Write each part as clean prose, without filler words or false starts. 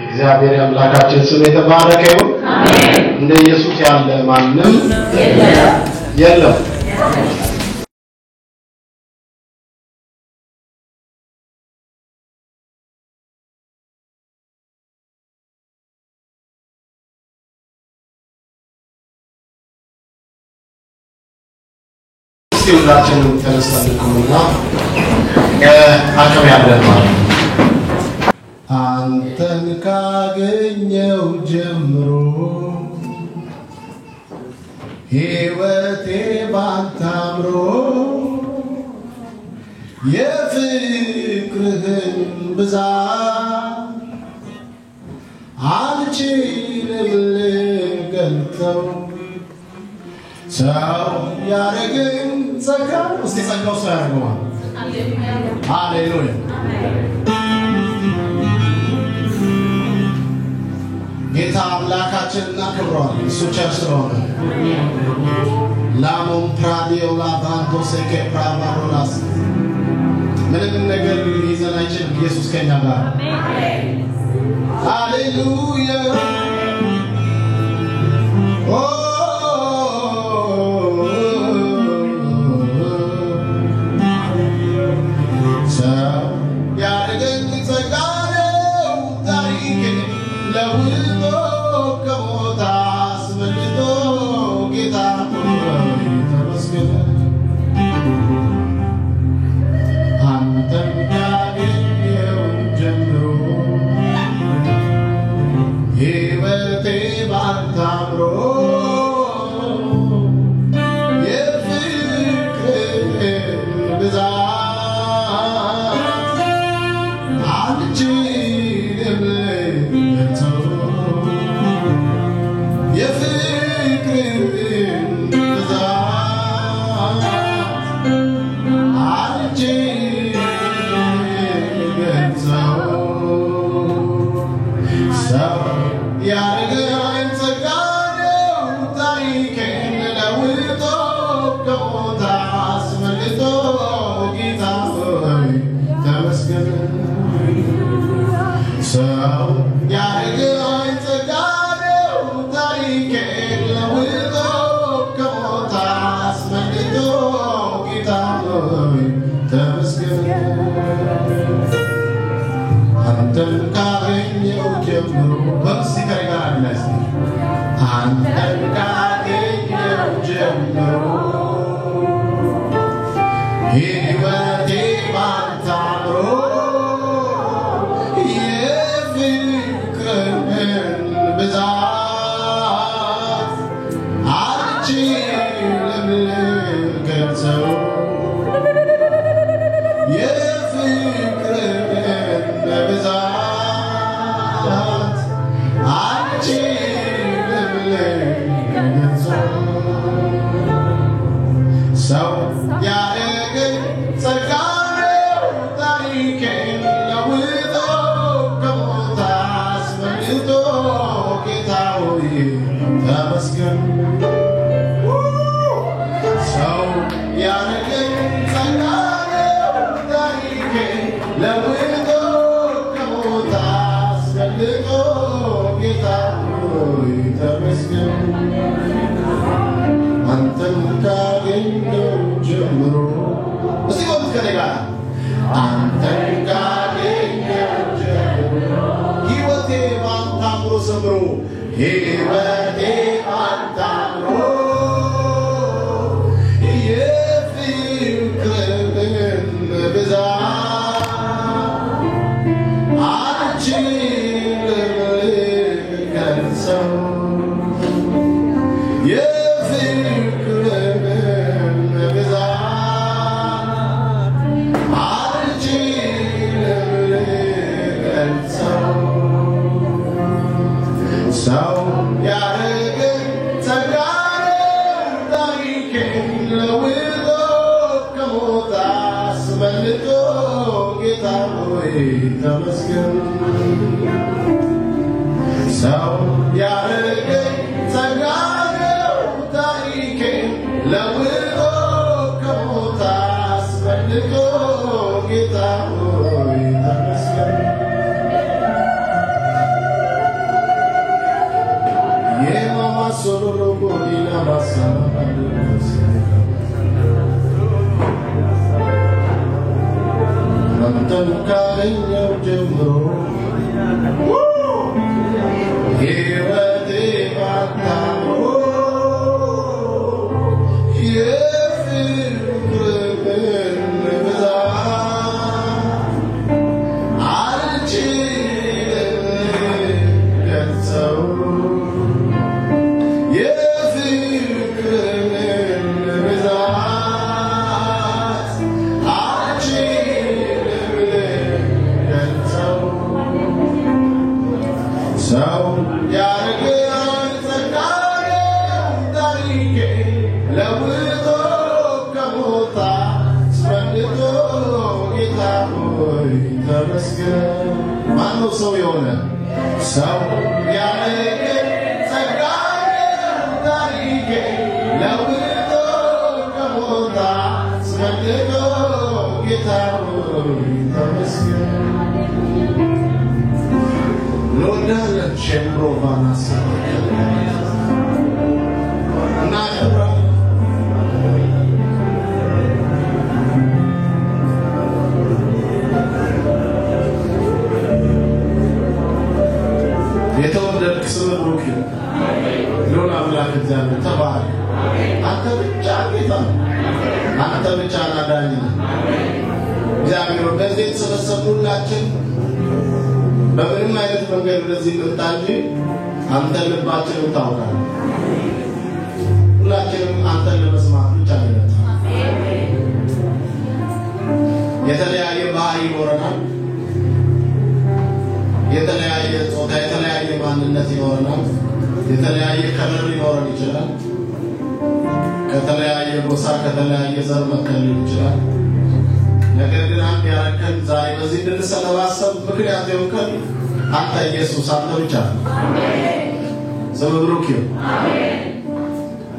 እግዚአብሔር አምላካችን ስም የተባረከ ይሁን። አሜን። እንደ ኢየሱስ ያለ ማንም የለም። ሁላችንም ተነስተንና አቅም ያለን ማለት አንተን ካገኘው ጀምሮ ሕይወቴ ባንተ አምሮ የፍቅርህን ብዛት አልችልም ልገልጠው ሰው ያረገኝ ጸጋ እስቲ ጸጋው ሰው ያረገዋል። ሃሌሉያ ጌታ አምላካችንና ክብሯል እሱ ቸር ስለሆነ ላሞም ፕራዲዮ ላባንቶ ሴኬ ፕራቫሮላስ ምንም ነገር ሊይዘን አይችልም። ኢየሱስ ከእኛ ጋር ሃሌሉያ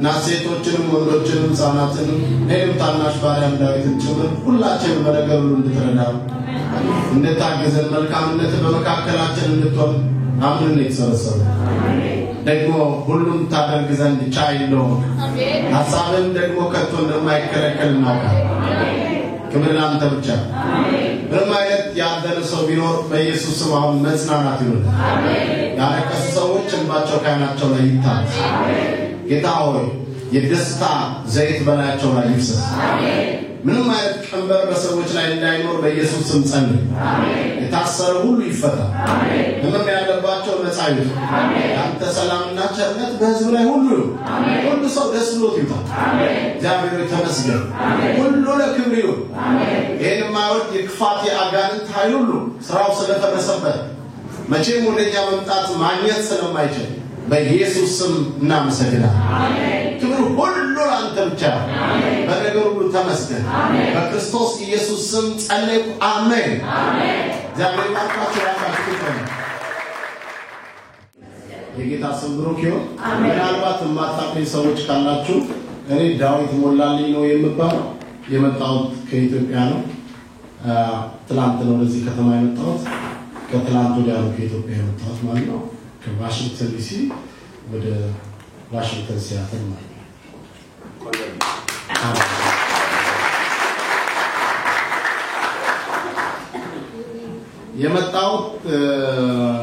ናሴቶችንም ወንዶችንም ጻናትንም እኔም ታናሽ ባሪያም ዳዊትን ጭምር ሁላችንም በነገር ሁሉ እንድትረዳን እንድታግዘን መልካምነት በመካከላችን እንድትሆን አምነን የተሰበሰብን ደግሞ ሁሉም ታደርግ ዘንድ ቻይ እንደሆንክ ሐሳብን ደግሞ ከቶ እንደማይከለከል እናውቃለን። ክብር ላንተ ብቻ። ምንም አይነት ያዘነ ሰው ቢኖር በኢየሱስ ስም አሁን መጽናናት ይሁን። ያለቀሱ ሰዎች እንባቸው ከዓይናቸው ላይ ይታበስ። ጌታ ሆይ የደስታ ዘይት በላያቸው ላይ ይፍሰስ። ምንም አይነት ቀንበር በሰዎች ላይ እንዳይኖር በኢየሱስ ስም ጸልይ። የታሰረ ሁሉ ይፈታ። ምንም ያለባቸው ነፃ ይሁን። ያንተ ሰላምና ቸርነት በሕዝብ ላይ ሁሉ ሁሉ ሰው ደስ ብሎት ይውጣ። እግዚአብሔር ተመስገን። ሁሉ ለክብር ይሁን። ይሄን ማወቅ የክፋት የአጋንንት ኃይል ሁሉ ስራው ስለፈረሰበት መቼም ወደኛ መምጣት ማግኘት ስለማይችል በኢየሱስ ስም እናመሰግናለን። ክብር ሁሉ ላንተ ብቻ። በነገር ሁሉ ተመስገን። በክርስቶስ ኢየሱስ ስም ጸለይኩ። አሜን። እግዚአብሔር ይባርካችሁ። የጌታ ስም ብሩክ ይሁን። ምናልባት የማታውቁኝ ሰዎች ካላችሁ እኔ ዳዊት ሞላልኝ ነው የምባለው። የመጣሁት ከኢትዮጵያ ነው። ትላንት ነው ወደዚህ ከተማ የመጣሁት። ከትላንት ወዲያ ነው ከኢትዮጵያ የመጣሁት ማለት ነው። ከዋሽንግተን ዲሲ ወደ ዋሽንግተን ሲያትል ማለት ነው። የመጣሁት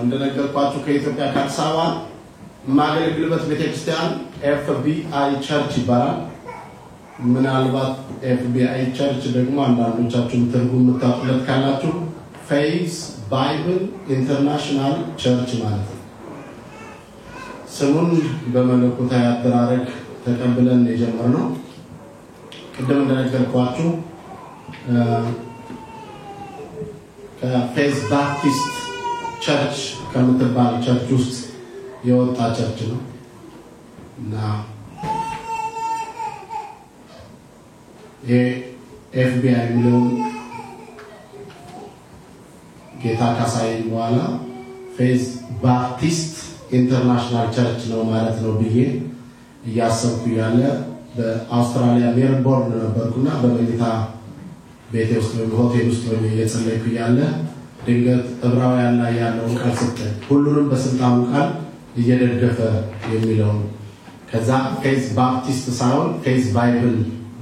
እንደነገርኳችሁ ከኢትዮጵያ ከአዲስ አበባ ማገልግልበት ቤተክርስቲያን FBI ቸርች ይባላል። ምናልባት FBI ቸርች ደግሞ አንዳንዶቻችሁ ትርጉም የምታውቁለት ካላችሁ ፌዝ ባይብል ኢንተርናሽናል ቸርች ማለት ነው። ስሙን በመለኮታዊ አደራረግ ተቀብለን የጀመርነው ቅድም እንደነገርኳችሁ ከፌዝ ባፕቲስት ቸርች ከምትባል ቸርች ውስጥ የወጣ ቸርች ነው እና FBI የሚለውን ጌታ ካሳይ በኋላ ፌዝ ባፕቲስት ኢንተርናሽናል ቸርች ነው ማለት ነው ብዬ እያሰብኩ ያለ በአውስትራሊያ ሜልቦርን ነበርኩና በመኝታ ቤቴ ውስጥ ሆቴል ውስጥ እየጸለይኩ ያለ ድንገት ዕብራውያን ላይ ያለውን ቃል ሰጠኝ። ሁሉንም በስልጣኑ ቃል እየደገፈ የሚለው ከዛ ፌዝ ባፕቲስት ሳይሆን ፌዝ ባይብል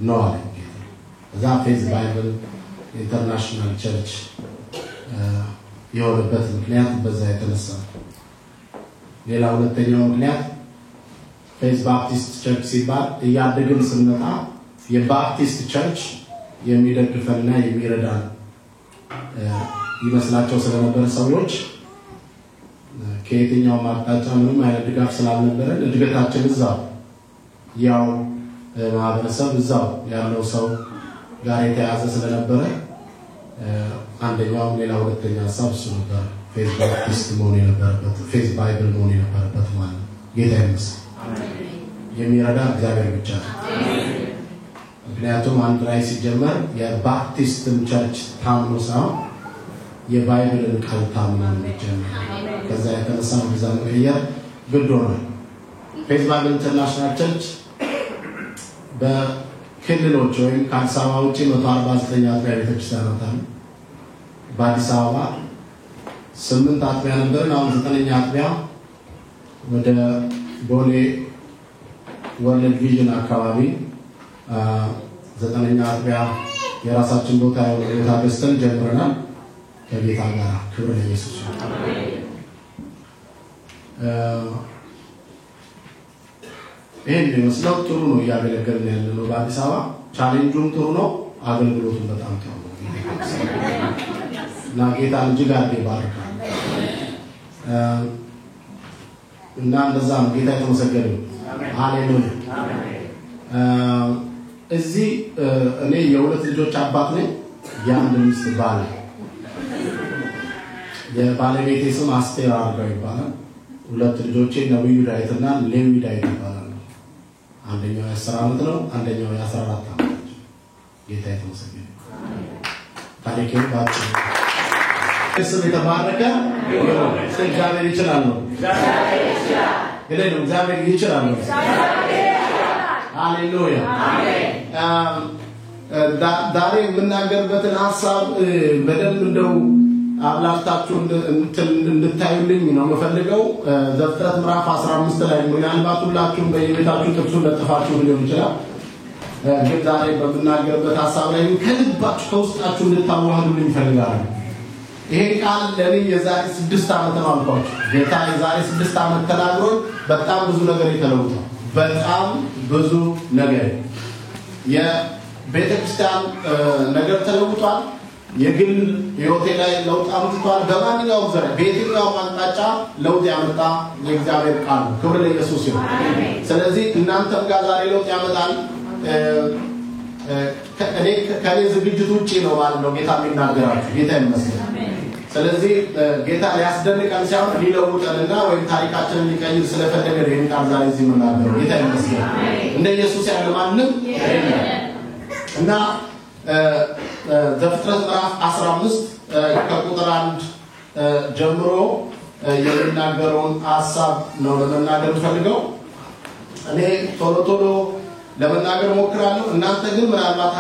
ነው አለ። ከዛ ፌዝ ባይብል ኢንተርናሽናል ቸርች የሆነበት ምክንያት በዛ የተነሳ ሌላ ሁለተኛው ምክንያት ፌዝ ባፕቲስት ቸርች ሲባል ያደግን ስንመጣ የባፕቲስት ቸርች የሚደግፈና የሚረዳ ይመስላቸው ስለነበረ ሰዎች ከየትኛው ማጣጫ ምንም አይነት ድጋፍ ስላልነበረ እድገታችን እዛው ያው ማህበረሰብ እዛው ያለው ሰው ጋር የተያዘ ስለነበረ አንደኛው ሌላ ሁለተኛ ሐሳብ እሱ ነበር ፌዝ ባፕቲስት መሆን የነበረበት ፌዝ ባይብል መሆን የነበረበት ማለት ጌታ ይመስገን የሚረዳ እግዚአብሔር ብቻ ነው ምክንያቱም አንድ ላይ ሲጀመር የባፕቲስት ቸርች ታምኖ ሳይሆን የባይብልን ቃል ታምኖ የሚጀምር ከዛ የተነሳ በዛ መቀየር ግድ ሆኗል ፌዝ ባይብል ኢንተርናሽናል ቸርች በክልሎች ወይም ከአዲስ አበባ ውጪ 149 አጥቢያ ቤተክርስቲያናት አሉ በአዲስ አበባ 8 አጥቢያ ነበርን አሁን 9ኛ አጥቢያ ወደ ቦሌ ወርልድ ቪዥን አካባቢ 9ኛ አጥቢያ የራሳችን ቦታ ገዝተን ጀምረናል ከጌታ ጋር ክብር ለኢየሱስ ይሄን መስለው ጥሩ ነው ያገለገልን ያለው በአዲስ አበባ ቻሌንጁም ጥሩ ነው አገልግሎቱም በጣም ጥሩ ነው እና ጌታ እጅግ አድርጎ ይባርካል እና እንደዛ ነው ጌታ የተመሰገነ ሃሌሉያ እዚህ እኔ የሁለት ልጆች አባት ነኝ የአንድ ሚስት ባል የባለቤቴ ስም አስቴር አርጋው ይባላል ሁለት ልጆቼ ነብዩ ዳዊትና ሌዊ ዳዊት ይባላሉ አንደኛው 10 ዓመት ነው አንደኛው 14 ዓመት ጌታ የተመሰገነ ታሪኬን ባጭ እስም የተባረከ እግዚአብሔር ይችላል ነው እግዚአብሔር ይችላል ነው ሃሌሉያ አሜን ዳሬ የምናገርበትን ሐሳብ በደንብ እንደው አብላታችሁ እንድታዩልኝ ነው መፈልገው ዘፍጥረት ምዕራፍ 15 ላይ ምናልባት ሁላችሁም በየቤታችሁ ጥቅሱን ለጥፋችሁ ሊሆን ይችላል ግን ዛሬ በምናገርበት ሐሳብ ላይ ከልባችሁ ከውስጣችሁ እንድታዋህዱልኝ ፈልጋለሁ ይሄ ቃል ለኔ የዛሬ 6 ዓመት ነው አልኳችሁ ጌታ የዛሬ 6 ዓመት ተናግሮ በጣም ብዙ ነገር የተለወጠ በጣም ብዙ ነገር የቤተክርስቲያን ነገር ተለውጧል የግል ህይወቴ ላይ ለውጥ አምጥቷል በማንኛውም ዘርፍ በየትኛውም አቅጣጫ ለውጥ ያመጣ የእግዚአብሔር ቃል ክብር ለኢየሱስ ይሁን ስለዚህ እናንተም ጋር ዛሬ ለውጥ ያመጣል ከኔ ዝግጅት ውጪ ነው ማለት ነው ጌታ የሚናገራችሁ ጌታ ይመስገን ስለዚህ ጌታ ሊያስደንቀን ሳይሆን ሊለውጠንና ወይም ታሪካችንን ሊቀይር ስለፈለገ ነው ይሄን ቃል ዛሬ እዚህ የምናገረው ጌታ ይመስገን እንደ ኢየሱስ ያለ ማንም እና ዘፍጥረት ምዕራፍ 15 ከቁጥር 1 ጀምሮ የሚናገረውን ሐሳብ ነው ለመናገር ፈልገው እኔ ቶሎ ለመናገር ሞክራለሁ እናንተ ግን ምናልባት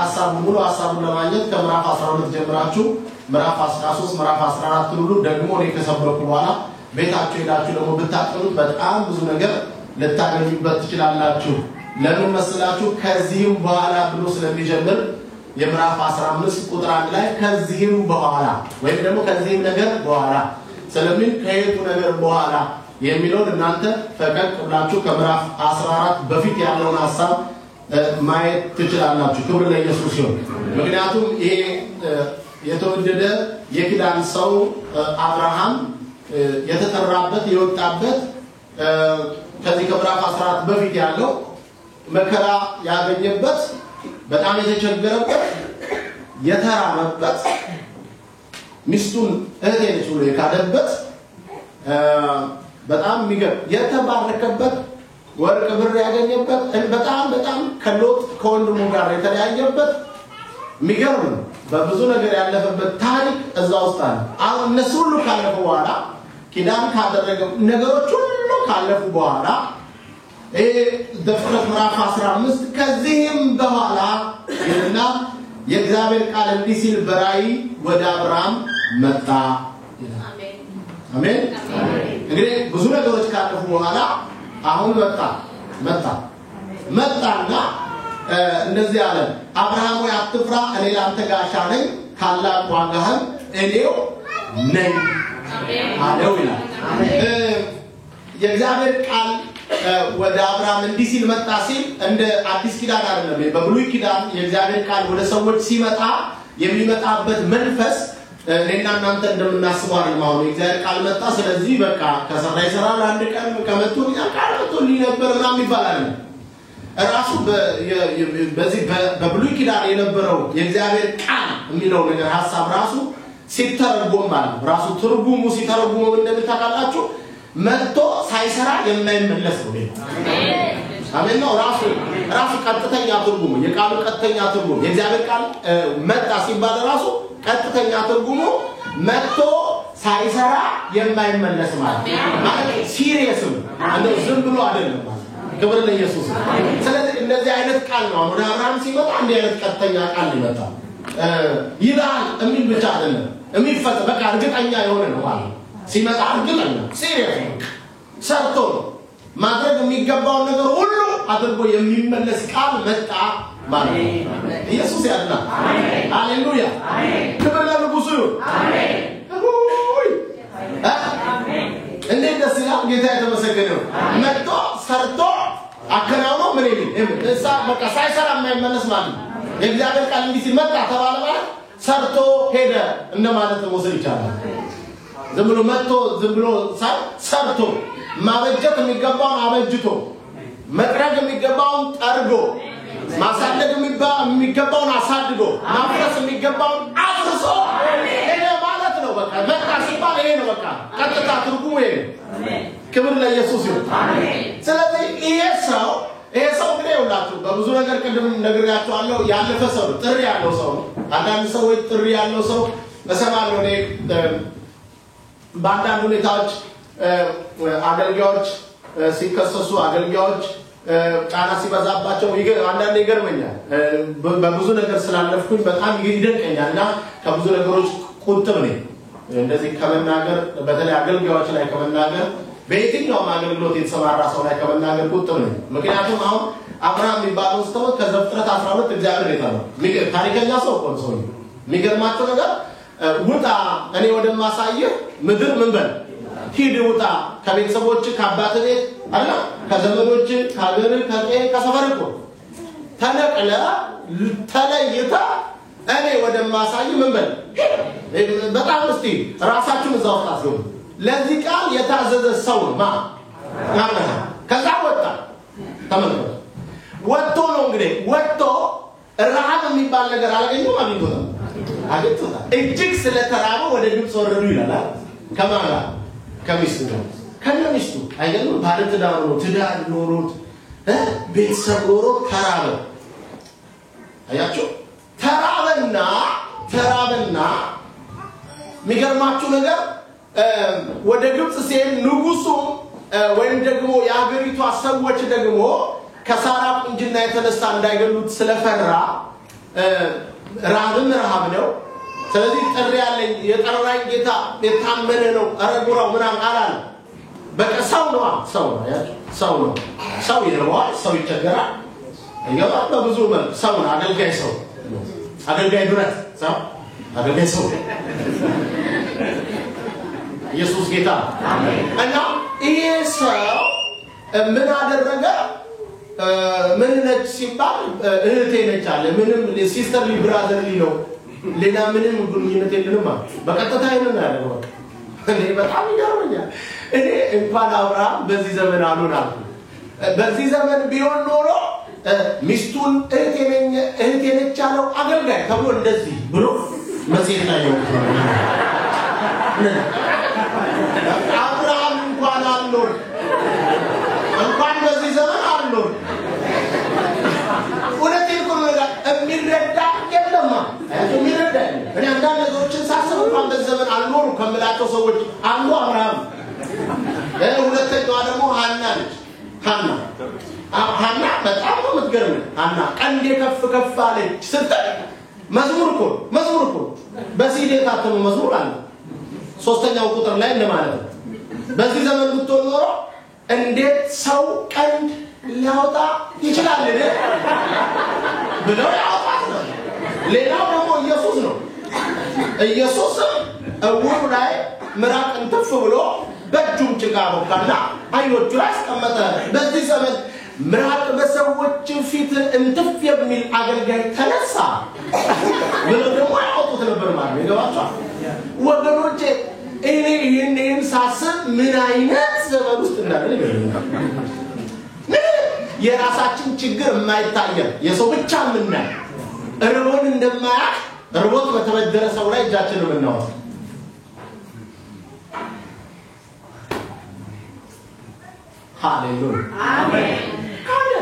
ሙሉ ሐሳቡን ለማግኘት ከምዕራፍ 12 ጀምራችሁ ምዕራፍ 13 ምዕራፍ 14 ሁሉ ደግሞ እኔ ከሰበኩ በኋላ ቤታችሁ ሄዳችሁ ደግሞ ብታጠኑት በጣም ብዙ ነገር ልታገኙበት ትችላላችሁ ለምን መስላችሁ ከዚህም በኋላ ብሎ ስለሚጀምር የምዕራፍ 15 ቁጥር 1 ላይ ከዚህም በኋላ ወይም ደግሞ ከዚህም ነገር በኋላ ስለምን ከየቱ ነገር በኋላ የሚለውን እናንተ ፈቀቅ ብላችሁ ከምዕራፍ 14 በፊት ያለውን ሐሳብ ማየት ትችላላችሁ ክብር ለኢየሱስ ይሁን ምክንያቱም ይሄ የተወደደ የኪዳን ሰው አብርሃም የተጠራበት የወጣበት ከዚህ ከምዕራፍ 14 በፊት ያለው መከራ ያገኘበት በጣም የተቸገረበት የተራመበት ሚስቱን እህቴ ነች ብሎ የካደበት በጣም የሚገርም የተባረከበት ወርቅ ብር ያገኘበት በጣም ከሎጥ ከወንድሙ ጋር የተለያየበት የሚገርም በብዙ ነገር ያለፈበት ታሪክ እዛ ውስጥ አለ አሁን እነሱ ሁሉ ካለፉ በኋላ ኪዳን ካደረገው ነገሮች ሁሉ ካለፉ በኋላ ዘፍጥረት ምዕራፍ 15 ከዚህም በኋላ እና የእግዚአብሔር ቃል እንዲህ ሲል በራእይ ወደ አብርሃም መጣ አሜን እንግዲህ ብዙ ነገሮች ካለፉ በኋላ አሁን መጣና እንደዚህ አለ አብርሃም ወይ አትፍራ እኔ ላንተ ጋሻ ነኝ ታላቅ ዋጋህም እኔው ነኝ አለው ይላል። የእግዚአብሔር ቃል ወደ አብርሃም እንዲህ ሲል መጣ ሲል እንደ አዲስ ኪዳን አይደለም። በብሉይ ኪዳን የእግዚአብሔር ቃል ወደ ሰዎች ሲመጣ የሚመጣበት መንፈስ እኔና እናንተ እንደምናስበው አይደለም። አሁን የእግዚአብሔር ቃል መጣ ስለዚህ በቃ ከሰራ ይሰራል አንድ ቀን ከመጥቶ ቃል መጥቶልኝ ነበር ምናምን ይባላል። ራሱ በዚህ በብሉይ ኪዳን የነበረው የእግዚአብሔር ቃል የሚለው ነገር ሐሳብ ራሱ ሲተረጎም ማለት ራሱ ትርጉሙ ሲተረጎም እንደምታውቃላችሁ መጥቶ ሳይሰራ የማይመለስ ነው። አሜን ነው። ራሱ ቀጥተኛ ትርጉሙ የቃሉ ቀጥተኛ ትርጉሙ የእግዚአብሔር ቃል መጣ ሲባል ራሱ ቀጥተኛ ትርጉሙ መጥቶ ሳይሰራ የማይመለስ ማለት ሲሪየስ ነው። አንተ ዝም ብሎ አይደለም ማለት ክብር ለኢየሱስ። ስለዚህ እንደዚህ አይነት ቃል ነው ወደ አብርሃም ሲመጣ እንዲህ አይነት ቀጥተኛ ቃል ይመጣል። ይላል የሚል ብቻ አይደለም የሚፈጸም በቃ እርግጠኛ የሆነ ነው ማለት ሲመጣ እርግጠኛ ሲሪየስ ነው። ሰርቶ ማድረግ የሚገባው ነገር ሁሉ አድርጎ የሚመለስ ቃል መጣ ማለት ነው። ኢየሱስ ያድናል። ሃሌሉያ ክብር ለንጉሱ ይሁን። እንዴት ደስ ይላል። ጌታ የተመሰገነ ነው። መጥቶ ሰርቶ አከናውኖ ምን ይል እሳ በቃ ሳይሰራ የማይመለስ ማለት ነው። የእግዚአብሔር ቃል እንዲህ ሲል መጣ ተባለ ማለት ሰርቶ ሄደ እንደማለት መውሰድ ይቻላል። ዝም ብሎ መጥቶ ዝም ብሎ ሰርቶ ማበጀት የሚገባውን አበጅቶ መጥረግ የሚገባውን ጠርጎ ማሳደግ የሚገባውን አሳድጎ ማፍረስ የሚገባውን አፍርሶ ሄደ ማለት ነው። በቃ መጣ ሲባል ይሄ ነው። በቃ ቀጥታ ትርጉሙ ይሄ ነው። ክብር ለኢየሱስ ይሁን። ስለዚህ ይሄ ሰው እንግዲህ ይውላችሁ በብዙ ነገር ቅድም ነግሬያችኋለሁ። ያለፈ ሰው ጥሪ ያለው ሰው አንዳንድ ሰዎች ጥሪ ያለው ሰው እሰማለሁ እኔ በአንዳንድ ሁኔታዎች አገልጋዮች ሲከሰሱ አገልጋዮች ጫና ሲበዛባቸው አንዳንድ ይገርመኛል። በብዙ ነገር ስላለፍኩኝ በጣም ይደንቀኛልና ከብዙ ነገሮች ቁጥብ ነኝ። እንደዚህ ከመናገር በተለይ አገልጋዮች ላይ ከመናገር በየትኛውም አገልግሎት የተሰማራ ሰው ላይ ከመናገር ቁጥብ ነኝ። ምክንያቱም አሁን አብርሃም የሚባለው ሰው ከዘፍጥረት 12 እግዚአብሔር የታለው ታሪከኛ ሰው እኮ ነው። የሚገርማቸው ነገር ውጣ እኔ ወደማሳየህ ምድር ምን በል ሂድ ውጣ ከቤተሰቦች ከአባት ቤት አላ ከዘመዶች ከሀገር ከሰፈር እኮ ተነቅለ ተለይታ እኔ ወደማሳይ ምን በል በጣም እስቲ ራሳችሁን እዛው ታስገቡ። ለዚህ ቃል የታዘዘ ሰው ማለት ከዛ ወጣ ተመልከቱ። ወጥቶ ነው እንግዲህ ወጥቶ ረሃብ የሚባል ነገር አላገኘም። አግኝቶታል። እጅግ ስለተራበ ወደ ግብጽ ወረዱ ይላል። ከማን ከሚስቱ ከነሚስቱ አይገርም። ባለ ትዳር ነው ትዳር ኖሮት ቤተሰብ ኖሮት ተራበ። አያችሁ ተራበና የሚገርማችሁ ነገር ወደ ግብጽ ሲሄድ ንጉሱ ወይም ደግሞ የአገሪቷ ሰዎች ደግሞ ከሳራ ቁንጅና የተነሳ እንዳይገሉት ስለፈራ ረሃብ ነው። ስለዚህ ጥሪ ያለኝ የጠራኝ ጌታ የታመነ ነው አረጉራው ምናምን አላለ። በቃ ሰው ነው ሰው ይረዋል፣ ሰው ይቸገራል። ይገባ በብዙ መልክ ሰው ነው። አገልጋይ ብረት ሰው አገልጋይ ሰው ኢየሱስ ጌታ እና ይሄ ሰው ምን አደረገ? ምን ነች ሲባል እህቴ ነች አለ። ምንም ሲስተርሊ ብራዘርሊ ነው ሌላ ምንም ግንኙነት የለንም። በቀጥታ ይሄንን ያደረገው እኔ በጣም ይገርመኛል። እኔ እንኳን አብርሃም በዚህ ዘመን አልሆናል። በዚህ ዘመን ቢሆን ኖሮ ሚስቱን እህቴ ነች ያለው አገልጋይ ተብሎ እንደዚህ ብሎ መጽሔት ላይ ነው። አብርሃም እንኳን አልኖር እንኳን በዚህ ዘመን አልኖር ወለቴን ቆመላ የሚረዳ የለማ የሚረዳ እኔ አንዳንድ ነገሮችን ሳስብ እንኳን በዚህ ዘመን አልኖር ከምላቸው ሰዎች አንዱ አብርሃም ሁለተኛዋ ደግሞ ሐና ነች። ሐና በጣም ነው የምትገርመኝ። ሐና ቀንዴ ከፍ አለች ስትል መዝሙር እኮ በሲዲ የታተሙ መዝሙር አለ 3ኛው ቁጥር ላይ እንደማለት ነው። በዚህ ዘመን ብትሆን ኖሮ እንዴት ሰው ቀንድ ሊያወጣ ይችላል ብለው ያወጣት ነው። ሌላው ደግሞ ኢየሱስ ነው። ኢየሱስ እውሩ ላይ ምራቅ እንትፍ ብሎ በእጁም ጭቃ ቦካና አይኖቹ ላይ አስቀመጠ። በዚህ ዘመን ምራቅ በሰዎች ፊት እንትፍ የሚል አገልጋይ ተነሳ ብለው ደግሞ ያወጡት ነበር ማለት ነው። ይገባችኋል ወገኖቼ? እኔ ይሄንን ሳስብ ምን አይነት ዘመን ውስጥ እንዳለን ይገርምኛል። የራሳችን ችግር የማይታየን የሰው ብቻ ምናይ እርቦን እንደማያውቅ እርቦት በተበደረ ሰው ላይ እጃችንን እናወጣ። ሃሌሉያ አሜን። ካለ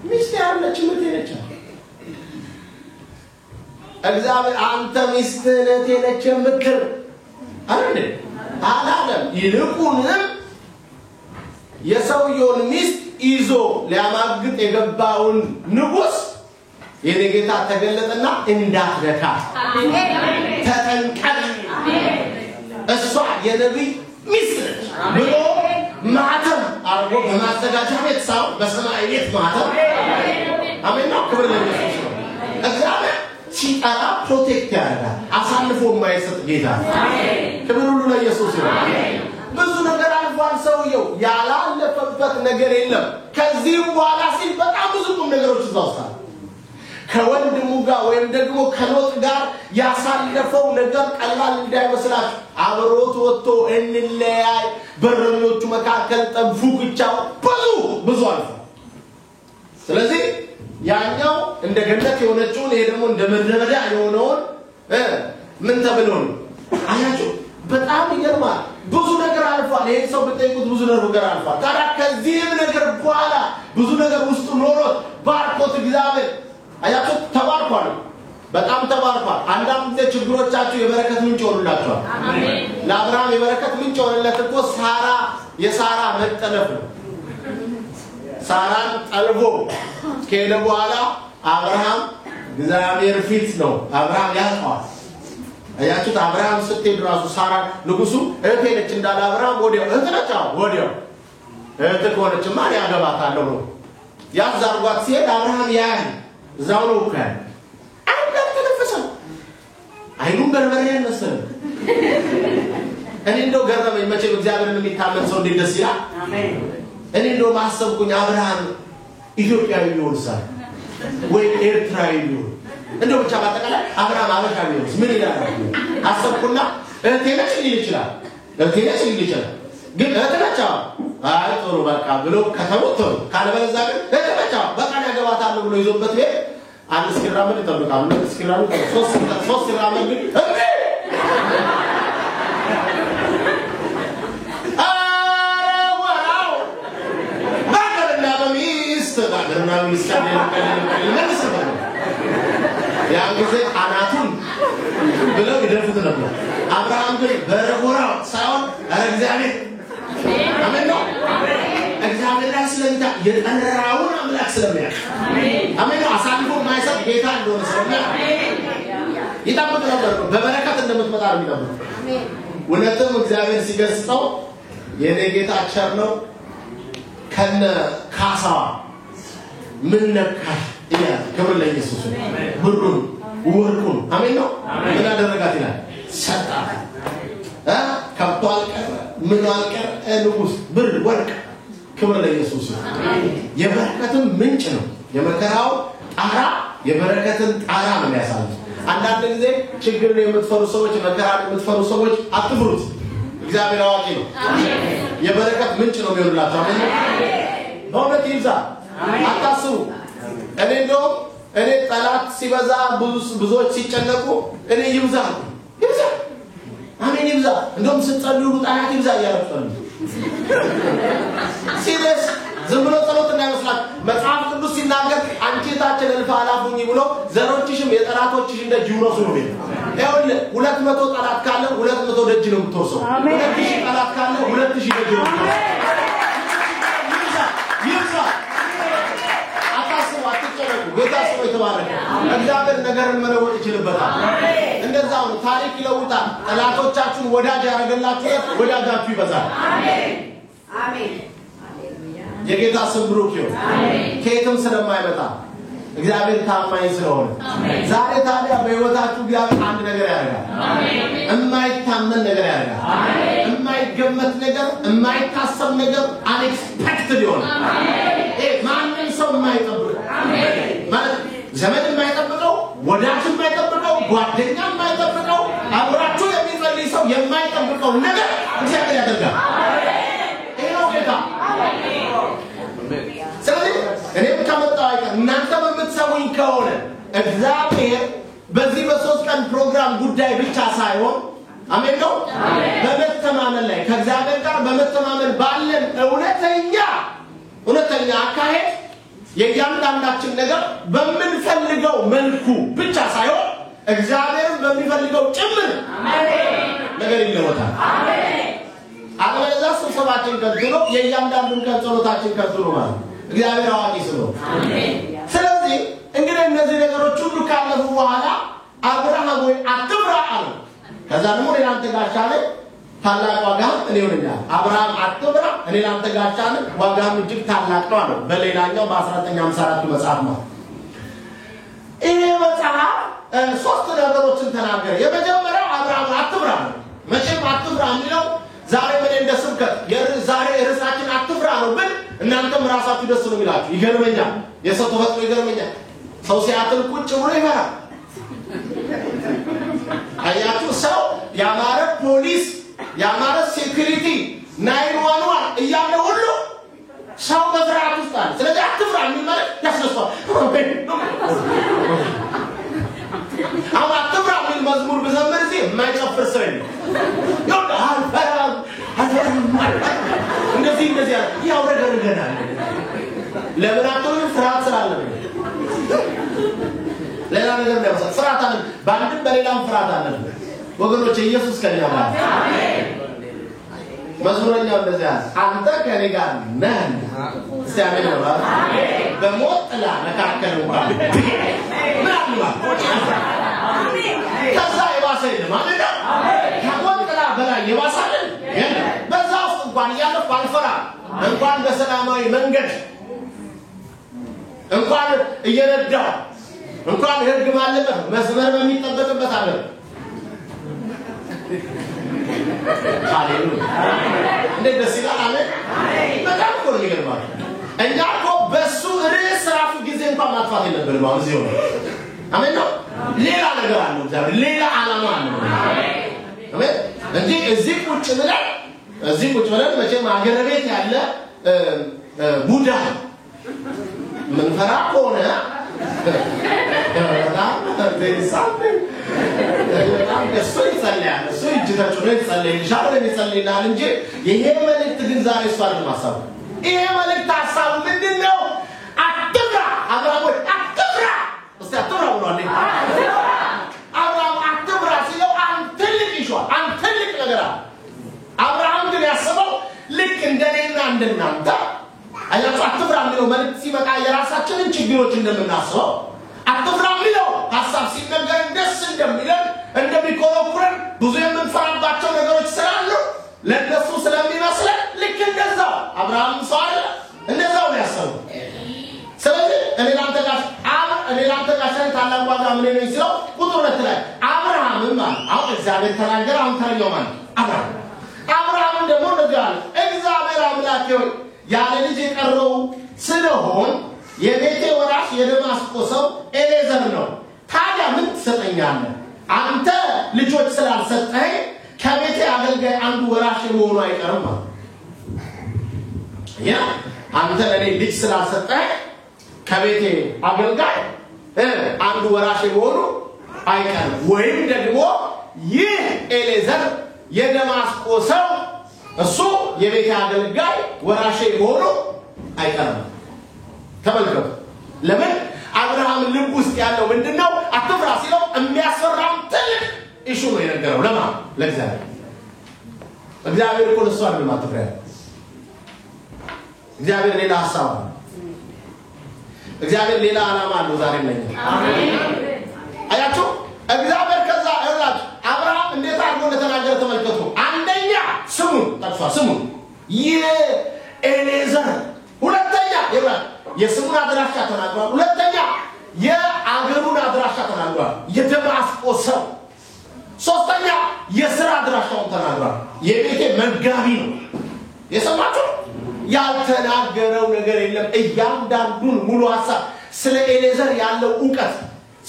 ሚስት ያለች ምን ትነቻ? እግዚአብሔር አንተ ሚስትህ ነች ምክር አይደል አላለም። ይልቁንም የሰውየውን ሚስት ይዞ ሊያማግጥ የገባውን ንጉስ የኔጌታ ተገለጠና እንዳትነካ ተጠንቀቅ፣ እሷ የነብይ ሚስት ብሎ ማተም አርጎ በማዘጋጃ ቤት ሳው በሰማይ ቤት ማተም አሜን ነው። ክብር ለኢየሱስ ነው። እግዚአብሔር ሲጠራ ፕሮቴክት ያደርጋል። አሳልፎ የማይሰጥ ጌታ አሜን። ክብር ሁሉ ለኢየሱስ ነው። ብዙ ነገር አልፏል። ሰውየው ያላለፈበት ነገር የለም። ከዚህ በኋላ ሲል በጣም ብዙ ነገሮች ይዛውታል። ከወንድሙ ጋር ወይም ደግሞ ከሎጥ ጋር ያሳለፈው ነገር ቀላል እንዳይመስላችሁ። አብሮት ወጥቶ እንለያይ በረኞቹ መካከል ጠብፉቻው ብዙ አልፏል። ስለዚህ ያኛው እንደ ገነት የሆነችውን ይሄ ደግሞ እንደ መድረበዳ የሆነውን ምን ተብሎ ነው አያችሁ? በጣም ይገርማል። ብዙ ነገር አልፏል። ይሄ ሰው በጠይቁት ብዙ ነገር አልፏል። ታዲያ ከዚህም ነገር በኋላ ብዙ ነገር ውስጥ ኖሮት ባርኮት እግዚአብሔር አያችሁ ተባርኳል። በጣም ተባርኳል። አንዳንድ ጊዜ ችግሮቻችሁ የበረከት ምንጭ ሆኑላችኋል። አሜን። ለአብርሃም የበረከት ምንጭ ሆነለት እኮ የሳራ መጠለፍ ነው። ሳራን ጠልፎ ከሄደ በኋላ አብርሃም እግዚአብሔር ፊት ነው አብርሃም ያልቀዋል። አያችሁ አብርሃም ስትሄድ ራሱ ሳራ ንጉሱ እህቴ ነች እንዳለ አብርሃም ወዲያው እህት ነች ወዲያው እህት ከሆነችማ ያገባታለሁ ነው ያዛርጓት ሲሄድ አብርሃም ያን እዛው ነው ካለ አንዳንድ ተነፈሰው አይኑን በርበሬ ያነሰለ እኔ እንደው ገረመኝ። መቼም እግዚአብሔርን የሚታመን ሰው እንዴት ደስ ይላል። አሜን። እኔ እንደው ማሰብኩኝ አብርሃም ኢትዮጵያዊ ይሆንሳል ወይ ኤርትራዊ ይሆን እንደው ብቻ ባጠቃላይ አብርሃም አበሻዊ ይሆንስ ምን ይላል አሰብኩና እህቴ ነች ሊል ይችላል ግን እህቴ ነች አይ ጥሩ በቃ ብሎ ከተሞቶ ካለበለዚያ ግን እህቴ ነች በቃ ያገባታለሁ ብሎ ይዞበት ቤት አንድ እስኪራመድ ይጠብቃል። እስኪራመድ ሶስት ይራመድ ግን ያን ጊዜ አናቱን ብለው ይደፉት ነበር። አብርሃም ግን በረጎራው ሳይሆን እግዚአብሔር አሜን ነው። እግዚአብሔር ስለሚታ የጠራውን አምላክ ስለሚያውቅ አሜን ነው። አሳልፎ ማይሰጥ ጌታ እንደሆነ ስለሚያውቅ ይጠብቅ ነበር። በበረከት እንደምትመጣ ነው የሚጠብቅ። እውነትም እግዚአብሔር ሲገስጸው የኔ ጌታ ቸር ነው ከነ ካሳዋ ምን ነካሽ ይላል። ክብር ለኢየሱስ ነው። ብሩን ወርቁን አሜን ነው ምን አደረጋት ይላል ሰጣት። ከብቷል ቀረ ምን አልቀረ ንጉስ ብር ወርቅ ክብር ለኢየሱስ ነው። የበረከትም ምንጭ ነው። የመከራው ጣራ የበረከትን ጣራ ነው የሚያሳየው። አንዳንድ ጊዜ ችግር የምትፈሩ ሰዎች መከራ የምትፈሩ ሰዎች አትፍሩት። እግዚአብሔር አዋቂ ነው። የበረከት ምንጭ ነው የሚሆንላችሁ። አሜን በእውነት ይብዛ አታስቡ። እኔ እንደውም እኔ ጠላት ሲበዛ ብዙዎች ሲጨነቁ እኔ ይብዛ አሜን ይብዛ እንደውም ስትጸልዩ ጠላት ይብዛ እያላችሁ ሲሪየስ ዝም ብሎ ጸሎት እንዳይመስላችሁ። መጽሐፍ ቅዱስ ሲናገር አንቺ ታችን እልፍ አላፉኝ ብሎ ዘሮችሽም የጠላቶችሽ እንደ ጅውሮስ ነው ቤት ይኸውልህ 200 ጠላት ካለ 200 ደጅ ነው የምትወርሰው። 2000 ጠላት ካለ 2000 ደጅ ነው ይብዛ አታስቡ አትጨነቁ። ጌታ ስሙ የተባረከ እግዚአብሔር ነገርን መለወጥ ይችላል። እንደዛው ነው ታሪክ ይለውጣል። ጠላቶቻችሁን ወዳጅ ያደርግላችሁ ወዳጃችሁ ይበዛል። አሜን አሜን። የጌታ ስም ብሩክ ይሁን። ከየትም ስለማይመጣ እግዚአብሔር ታማኝ ስለሆነ ዛሬ ታዲያ በህይወታችሁ እግዚአብሔር አንድ ነገር ያደርጋል። አሜን። የማይታመን ነገር ያደርጋል። አሜን። የማይገመት ነገር፣ የማይታሰብ ነገር unexpected ይሆናል። አሜን። ማንም ሰው የማይጠብቀው ማለት ዘመድ የማይጠብቀው፣ ወዳጅ የማይጠብቀው፣ ጓደኛ የማይጠብቀው፣ አብራችሁ የሚጸልይ ሰው የማይጠብቀው ነገር እግዚአብሔር ያደርጋል። ይሄ ነው ጌታ። ስለዚህ እኔም ከመጣሁ አይቀር እናንተ በምትሰሙኝ ከሆነ እግዚአብሔር በዚህ በሶስት ቀን ፕሮግራም ጉዳይ ብቻ ሳይሆን አሜን ነው በመተማመን ላይ ከእግዚአብሔር ጋር በመተማመን ባለን እውነተኛ አካሄድ የእያንዳንዳችን ነገር በምንፈልገው መልኩ ብቻ ሳይሆን እግዚአብሔርን በሚፈልገው ጭምር ነገር ይለወጣል። አለበለዚያ ስብሰባችን ከንቱ ነው፣ የእያንዳንዱን ቀን ጸሎታችን ከንቱ ነው ማለት እግዚአብሔር አዋቂ ስለሆነ። ስለዚህ እንግዲህ እነዚህ ነገሮች ሁሉ ካለፉ በኋላ አብርሃም ወይ አትፍራ አለ። ከዛ ደግሞ ሌላንተ ጋሻ ነኝ ታላቅ ዋጋም እኔ ነኝ። አብርሃም አትፍራ እኔ ላንተ ጋሻ ነኝ ዋጋም እጅግ ታላቅ ነው አለ። በሌላኛው በ1954 መጽሐፍ ነው። ይሄ መጽሐፍ ሶስት ነገሮችን ተናገረ። የመጀመሪያው አብርሃም አትፍራ ነው። መቼም አትፍራ የሚለው ዛሬ ምን እንደስብከት ዛሬ ርዕሳችን አትፍራ ነው ብል እናንተም ራሳችሁ ደስ ነው ይላችሁ። ይገርመኛል። የሰው ተፈጥሮ ይገርመኛል። ሰው ሲያትል ቁጭ ብሎ ይፈራል። አያችሁ ሰው ያማረ ፖሊስ ያማረ ሴኩሪቲ 911 እያለ ሁሉ ሰው በፍርሃት ውስጥ አለ። ስለዚህ አትፍራ የሚል ማለት ያስነሳል። አሁን አትፍራ የሚል መዝሙር ብዘምር እዚህ የማይጨፍር ሰው የለም። ይኸውልህ እንደዚህ ያውረገረገናል። ለምን አትሆንም? ፍርሃት ስላለ ነው። ሌላ ነገር ነው። ፍርሃት አለ። በአንድም በሌላም ፍርሃት አለ። ወገኖች ኢየሱስ ከኛ ጋር አሜን። መዝሙረኛው እንደዚህ አለ፣ አንተ ከኔ ጋር ነህ። እስቲ አሜን ነው። አሜን። በሞት ጥላ መካከል እንኳን አሜን። ከዛ የባሰ የለም ማለት ነው። ከሞት ጥላ በላይ የባሰ አይደል? በዛ ውስጥ እንኳን እያለፍኩ አልፈራም። እንኳን በሰላማዊ መንገድ እንኳን እየነዳሁ እንኳን ህግ ባለበት መስመር በሚጠበቅበት አለ። ሃሌሉያ እንዴት ደስ ይላል። አሜን። በጣም እኮ ነው የሚገርመው። እኛ እኮ በሱ ርዕስ ራሱ ጊዜ እንኳን ማጥፋት የለብንም። አሁን እዚህ ሆነ አሜን ነው። ሌላ ነገር አለ፣ እግዚአብሔር ሌላ ዓላማ አለ። አሜን። እንጂ እዚህ ቁጭ ብለን መቼም አገር ቤት ያለ ቡዳ ምን ፈራ ሆነ እሱ ይጸልያል። እሱ እጅታችሁ ነው ይጸልያል እንጂ ይሄ መልእክት ግን ዛሬ እሱ አይደለም ሐሳቡ። ይሄ መልእክት ሐሳቡ ምንድነው? አትፍራ አብርሃም አትፍራ። እስቲ አትፍራ ብሏል። አብርሃም አትፍራ ሲለው አንተ ትልቅ ነገር አለ። አብርሃም ግን ያሰበው ልክ እንደኔና እንደናንተ አያችሁ አትፍራ የሚለው መልእክት ሲመጣ የራሳችንን ችግሮች እንደምናስበው አትፍራ የሚለው ሐሳብ ሲነገር ደስ እንደሚለን እንደሚቆረቁረን ብዙ የምንፈራባቸው ነገሮች ስላሉ ለነሱ ስለሚመስለን ልክ እንደዛው አብርሃም ሰው አይደለ እንደዛው ነው ያሰበው። ስለዚህ እኔ ላንተ ጋር ታላቅ ዋጋ ምን ነው ሲለው ቁጥር 2 ላይ አብርሃምም ማለት አሁን እግዚአብሔር ተናገረ። አሁን ተረኛው ማለት አብርሃም ደግሞ እንደዚህ አለ፣ እግዚአብሔር አምላኬ ሆይ ያለ ልጅ የቀረው ስለሆን የቤቴ ወራሽ የደማስቆ ሰው ኤሌዘር ነው። ታዲያ ምን ትሰጠኛለህ? አንተ ልጆች ስላልሰጠኸኝ ከቤቴ አገልጋይ አንዱ ወራሽ መሆኑ አይቀርም ማለት ያ አንተ ለኔ ልጅ ስላልሰጠኸኝ ከቤቴ አገልጋይ አንዱ ወራሽ መሆኑ አይቀርም። ወይም ደግሞ ይህ ኤሌዘር የደማስቆ ሰው እሱ የቤቴ አገልጋይ ወራሽ መሆኑ አይቀርም። ተመልከቱ። ለምን አብርሃም ልብ ውስጥ ያለው ምንድነው? አትፍራ ሲለው የሚያስፈራም ትልቅ ኢሹ ነው የነገረው። ለማን? ለእግዚአብሔር እኮ ለሱ አይደለም አትፍራ። እግዚአብሔር ሌላ ሐሳብ አለው። እግዚአብሔር ሌላ ዓላማ አለው ዛሬ ለኛ። አሜን። አያችሁ እግዚአብሔር ከዛ እራሱ አብርሃም እንዴት አድርጎ እንደተናገረ ተመልከቱ። አንደኛ ስሙን ጠቅሷል። ስሙን የኤሌዘር፣ ሁለተኛ የስሙን አድራሻ ተናግሯል። ሁለተኛ የአገሩን አድራሻ ተናግሯል የደማስቆ ሰው ሶስተኛ የሥራ አድራሻውን ተናግሯል የቤቴ መጋቢ ነው የሰማችሁ ያልተናገረው ነገር የለም እያንዳንዱን ሙሉ ሐሳብ ስለ ኤሌዘር ያለው ዕውቀት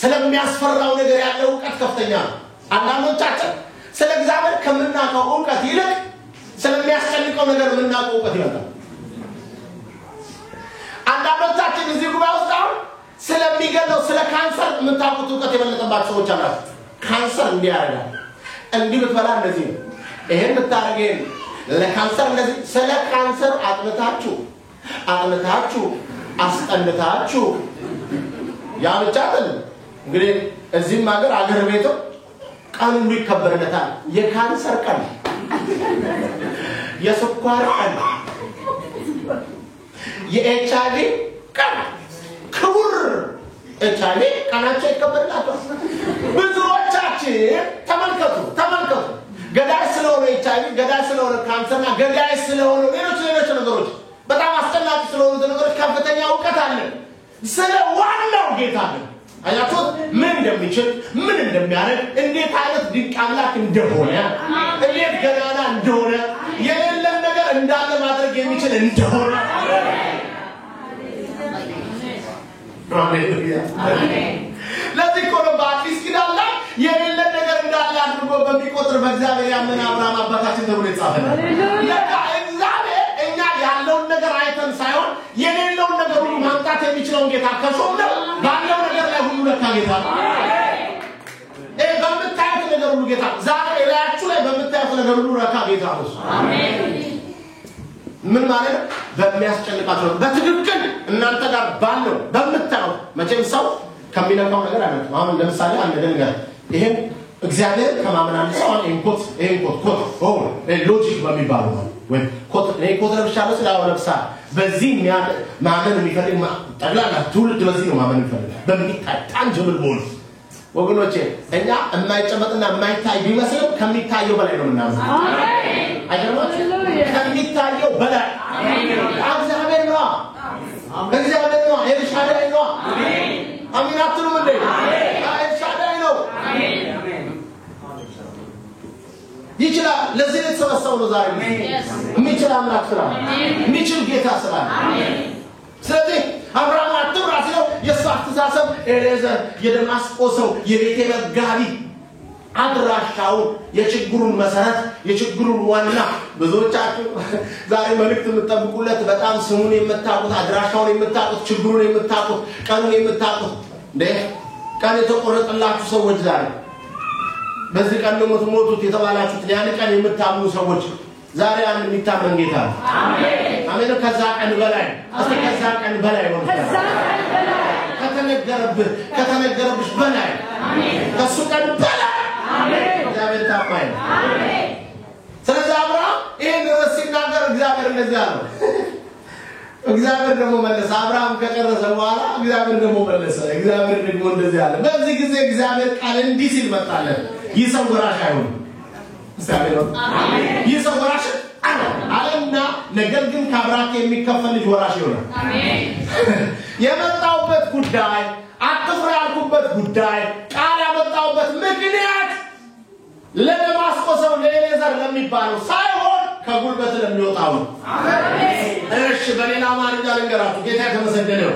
ስለሚያስፈራው ነገር ያለው ዕውቀት ከፍተኛ ነው አንዳንዶቻችን ስለ እግዚአብሔር ከምናውቀው ዕውቀት ይልቅ ስለሚያስጨንቀው ነገር ምናውቀው ዕውቀት ይበልጣል አንዳንዶቻችን እዚህ ጉባኤ ውስጥ አሁን ስለሚገለው ስለ ካንሰር የምታውቁት ዕውቀት የበለጠባቸው ሰዎች አላችሁ ካንሰር እንዲያረጋል እንዲህ ብትበላ እንደዚህ ነው ይሄን ብታረጋኝ ለካንሰር እንደዚህ ስለ ካንሰር አጥንታችሁ አስጠንታችሁ ያ ብቻ አይደለም እንግዲህ እዚህም አገር ቤቱ ቀኑ ይከበርለታል የካንሰር ቀን የስኳር ቀን የኤችአይቪ ቀን ክቡር ኤችአይቪ ቀናቸው ይከበርላቸዋል ብዙዎቻችን ተመልከቱ ገዳይ ስለሆነ ኤችአይቪ ገዳይ ስለሆነ ካንሰርና ገዳይ ስለሆነ ሌሎች ነገሮች በጣም አስጨናቂ ስለሆኑ ነገሮች ከፍተኛ ዕውቀት አለን ስለ ዋናው ጌታ ነው አያችሁ ምን እንደሚችል ምን እንደሚያደርግ እንዴት አይነት ድንቅ አምላክ እንደሆነ እንዴት ገናና እንደሆነ የሌለን ነገር እንዳለ ማድረግ የሚችል እንደሆነ አሜን ለዚህ ኮሎ በአዲስ ኪዳን ላይ የሌለን ነገር እንዳለ አድርጎ በሚቆጥር በእግዚአብሔር ያመነ አብርሃም አባታችን ተብሎ ይጻፈናል ለካ እግዚአብሔር እኛ ያለውን ነገር አይተን ሳይሆን የሌለውን ነገር ሁሉ ማምጣት የሚችለውን ጌታ ከሾመው ባለው ነገር ላይ ሁሉ ለካ ጌታ በምታዩት ነገር ሁሉ ጌታ ዛሬ ላያችሁ ላይ በምታዩት ነገር ሁሉ ለካ ጌታ ነው አሜን ምን ማለት ነው በሚያስጨንቃቸው በትክክል እናንተ ጋር ባለው በምታዩት መቼም ሰው ከሚነካው ነገር አይደለም አሁን ለምሳሌ አንድ ነገር ይሄን እግዚአብሔር ከማመናን ሰው ኢንኮት ሎጂክ በሚባለው ወይ ኮት ለብሻለሁ ስላው ለብሳ በዚህ ማመን የሚፈልግ ጠቅላላ ትውልድ በዚህ ነው ማመን የሚፈልግ በሚታይ ታንጅብል ሆኖ ወገኖቼ እኛ የማይጨበጥና የማይታይ ቢመስልም ከሚታየው በላይ ነው ምናምን አሜን አይደለም ከሚታየው በላይ አሜን እግዚአብሔር ነው ኤልሻዳይ ነው አሜን አትሉም እንዴ ኤልሻዳይ ነው አሜን ይችላል ለዚህ የተሰበሰበው ነው ዛሬ የሚችል አምላክ ስላለ የሚችል ጌታ ስላለ አሜን ስለዚህ አብርሃም አትብራት ነው የሳፍተሳሰብ ኤሌዘር የደማስቆ ሰው የቤቴ መጋቢ አድራሻው የችግሩን መሰረት የችግሩን ዋና ብዙዎቻችሁ ዛሬ መልእክት የምትጠብቁለት በጣም ስሙን የምታውቁት አድራሻውን የምታውቁት ችግሩን የምታውቁት ቀኑን የምታውቁት ቀን የተቆረጠላችሁ ሰዎች ዛሬ በዚህ ቀን ነው የምትሞቱት የተባላችሁት ያን ቀን የምታምኑ ሰዎች ዛሬ አንድ የሚታመን ጌታ አሜን ከዛ ቀን በላይ ነው ከተነገረብሽ በላይ ከሱ ቀን በላይ እግዚአብሔር ታማኝ አሜን ስለዚህ አብርሃም ይሄን ሲናገር እግዚአብሔር እንደዚህ አለው እግዚአብሔር ደግሞ መለሰ አብርሃም ከጨረሰ በኋላ እግዚአብሔር ደግሞ መለሰ እግዚአብሔር ደግሞ እንደዚህ አለ በዚህ ጊዜ እግዚአብሔር ቃል እንዲህ ሲል መጣለት ይሰውራሽ አይሆን እግዚአብሔር አሜን ይሰውራሽ አለና ነገር ግን ከአብራክ የሚከፈል ልጅ ወራሽ ይሆናል አሜን የመጣውበት ጉዳይ አትፍራ ያልኩበት ጉዳይ ቃል ያመጣውበት ምክንያት ለደማስቆ ሰው ለኤሌዘር ለሚባለው ሳይሆን ከጉልበት ለሚወጣው አሜን እሺ በሌላ አማርኛ ልንገራችሁ ጌታ የተመሰገነ ነው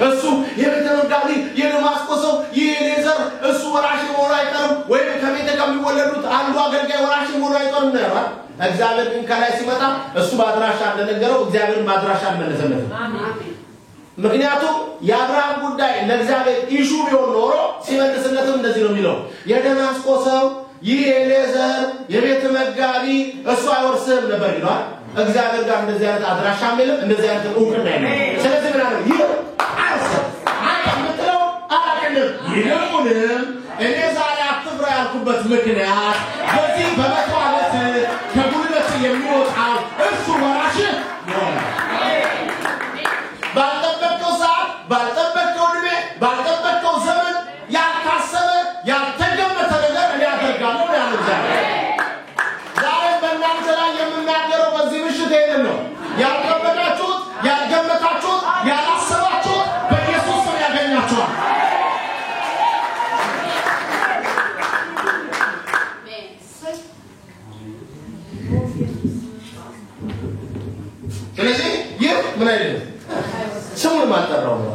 እሱ የቤተ መጋቢ የደማስቆ ሰው የኤሌዘር እሱ ወራሽ ሆኖ አይቀርም ወይ ከቤተ ከሚወለዱት አንዱ አገልጋይ ወራሽ ሆኖ አይቀርም ነው እግዚአብሔር ግን ከላይ ሲመጣ እሱ ባድራሻ እንደነገረው እግዚአብሔር ባድራሻ እንደነዘለት አሜን ምክንያቱም የአብርሃም ጉዳይ ለእግዚአብሔር ኢሹ ቢሆን ኖሮ ሲመልስለትም እንደዚህ ነው የሚለው የደማስቆ ሰው የኤሌዘር የቤተ መጋቢ እሱ አይወርስም ነበር ይላል እግዚአብሔር ጋር እንደዚህ አይነት አድራሻ የለም እንደዚህ አይነት ዕውቅና የለም ስለዚህ ምን አለ ይሄ አያምጥለው አላቀንም ይልቁንም እኔ ዛሬ አትፍራ ያልኩበት ምክንያት በዚህ በመቷለት ከጉልበት የሚወጣው እሱ ወራሽ ይሆናል ባልጠበቀው ሰዓት ባልጠበቀው ዕድሜ ባልጠበቀው ዘመን ያልታሰበ ያልተገመተ ነገር እኔ አደርጋለሁ ያለው ዛሬ በእናንተ ላይ የምናገረው በዚህ ምሽት ይሄንን ነው ያልጠበቃችሁት ያልገመታችሁት ያላሰባችሁት በኢየሱስ ስም ያገኛችኋል ማንንም አልጠራውም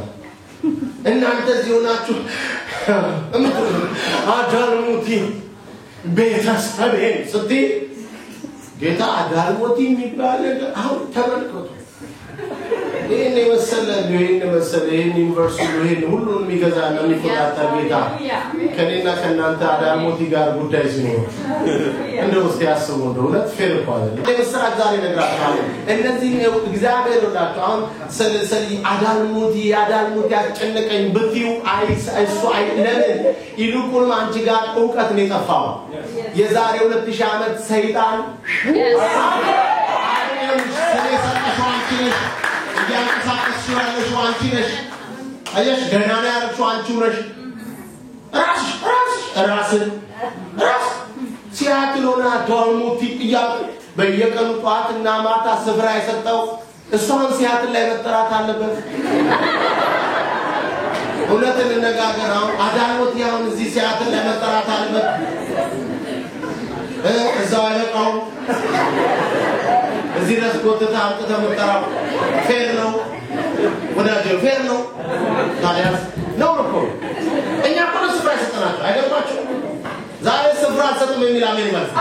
እናንተ ዚሆናችሁ አዳልሙቲ ቤተሰቤን ስትይ ጌታ አዳልሙቲ የሚባል አሁን ተመልከቱ ይሄን መሰለ ይሄን ዩኒቨርሲቲ ይሄን ሁሉንም የሚገዛና የሚቆጣጠር ጌታ ከኔና ከናንተ አዳልሙቲ ጋር ጉዳይ ሲኖር እንደው እስቲ አስቡ እንደውነት ፌርኳ አይደል ለምሳሌ ዛሬ ነግራችኋለሁ እነዚህ እግዚአብሔር ወዳቸው አሁን ሰልሰሊ አዳልሙቲ ያጨነቀኝ ብትዩ አይሱ ለምን ይልቁንም አንቺ ጋር ዕውቀት ነው የጠፋው የዛሬ 2000 ዓመት ሰይጣን አንቺ ነሽ አየሽ ገና ነው ያልሽው አንቺ ነሽ ራስ ሲያክሎና ዶልሙቲ ይያል በየቀኑ ጧትና ማታ ስፍራ የሰጠው እሷን ሲያክል ላይ መጠራት አለበት ሁለቱን ነገራው አዳልሞት ያውን እዚህ ሲያክል ላይ መጠራት አለበት እዛው አለቃው እዚህ ድረስ ጎትታ አምጥታ መጠራው ፌር ነው ወዳጆ ፌር ነው ታዲያ ነው እኮ እኛ እኮ ስፍራ ሰጠናችሁ አይገርማችሁ ዛሬ ስፍራ ሰጥም የሚል አሜን ማለት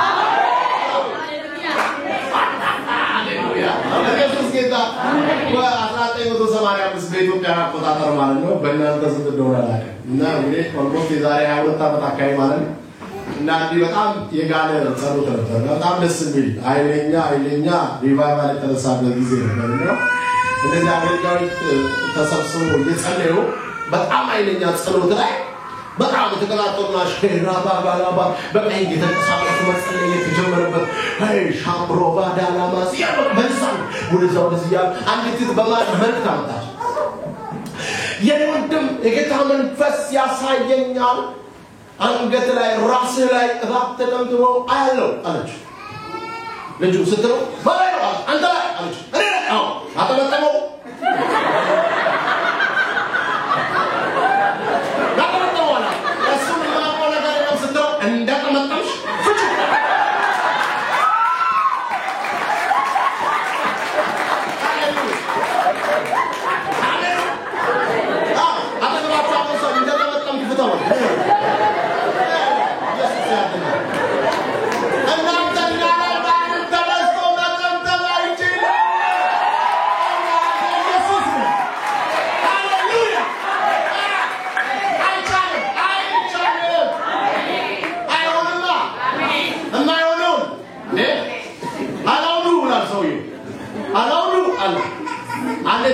ሃሌሉያ ኢየሱስ ጌታ በ1985 በኢትዮጵያ አቆጣጠር ማለት ነው በእናንተ ስንት ዶላር አለ እና እንግዲህ ኦልሞስት የዛሬ 22 ዓመት አካባቢ ማለት ነው እና እንዲህ በጣም የጋለ ጸሎት ነበር በጣም ደስ የሚል ኃይለኛ ሪቫይቫል የተነሳበት ጊዜ ነበር እንደዚህ አገልጋዮች ተሰብስበው እየጸለዩ በጣም ኃይለኛ ጸሎት ላይ በጣም ተቀጣጣውና ሸራባ ባላባ በቀይ የተንቀሳቀሱ መጸለይ የተጀመረበት አይ ሻምሮባ ዳላማስ ያበልሳል ወደዛው ደዚያ አንዲት በማለት መልክት አመጣች የወንድም የጌታ መንፈስ ያሳየኛል አንገት ላይ ራስ ላይ እባብ ተጠምጥሞ አያለው አለች ልጁ ስትለው ባይሮ አንተ አለች እኔ አዎ አተመጠመው ናተመጠመውና እሱም ማቆለ ጋር ነው ስትለው እንደተመጠምሽ ፍቹ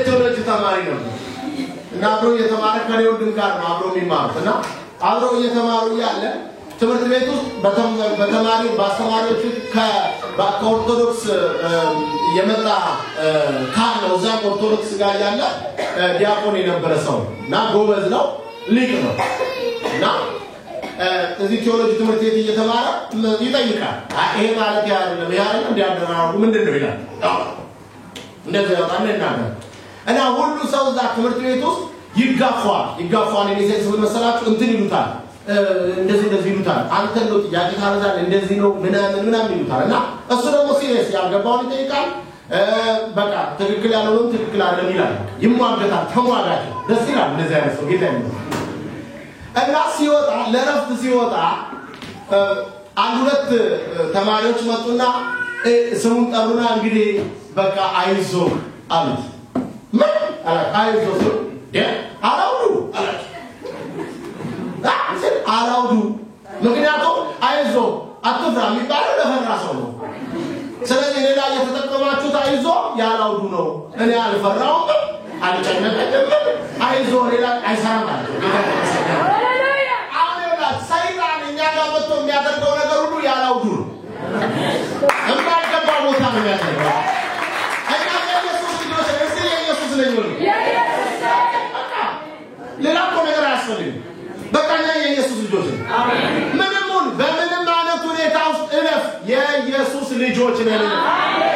ቴዎሎጂ ተማሪ ነው እና አብሮ የተማረ ከኔው ድም ጋር ነው አብሮ የሚማሩትና አብሮ እየተማሩ ያለ ትምህርት ቤት ውስጥ በተማሪ ባስተማሪዎች ከኦርቶዶክስ የመጣ ካለው እዛ ኦርቶዶክስ ጋር ያለ ዲያቆን የነበረ ሰው እና ጎበዝ ነው ሊቅ ነው እና እዚህ ቴዎሎጂ ትምህርት ቤት እየተማረ ይጠይቃል ይሄ ማለት ያለው ያለው እንዲያደራሩ ምንድነው ይላል እንደዚህ ያጣለና እና ሁሉ ሰው እዛ ትምህርት ቤት ውስጥ ይጋፋል እኔ ምን መሰላችሁ እንትን ይሉታል እንደዚህ ይሉታል አንተ ነው ጥያቄ ታረዛል እንደዚህ ነው ምናምን ይሉታል እና እሱ ደግሞ ሲሪየስ ያልገባውን ይጠይቃል በቃ ትክክል ያለውን ትክክል አይደለም ይላል ይሟገታል ተሟጋች ደስ ይላል እንደዚህ አይነት ሰው ጌታ ይመስገን እና ሲወጣ ለረፍት ሲወጣ አንድ ሁለት ተማሪዎች መጡና ስሙን ጠሩና እንግዲህ በቃ አይዞ አሉት ምን አይዞ አላውዱ አላውዱ ምክንያቱም አይዞ አትፍራ የሚባለው ለፈራ ሰው ነው ስለዚህ ሌላ እየተጠቀማችሁት አይዞ ያላውዱ ነው እኔ አልፈራውም አልጨነቀኝም አይዞ ሌላ አይሰራም ማለት ሃሌሉያ አሜን ሰይጣን እኛ ጋር መጥቶ የሚያደርገው ነገር ሁሉ ያላውዱ ነው የማይገባ ቦታ ነው የሚያደርገው ኢየሱስ ነኝ ሌላ ነገር አያስፈልግም በቃኛ የኢየሱስ ልጆች አሜን ምንም በምንም አይነት ሁኔታ ውስጥ እለፍ የኢየሱስ ልጆች ነን አሜን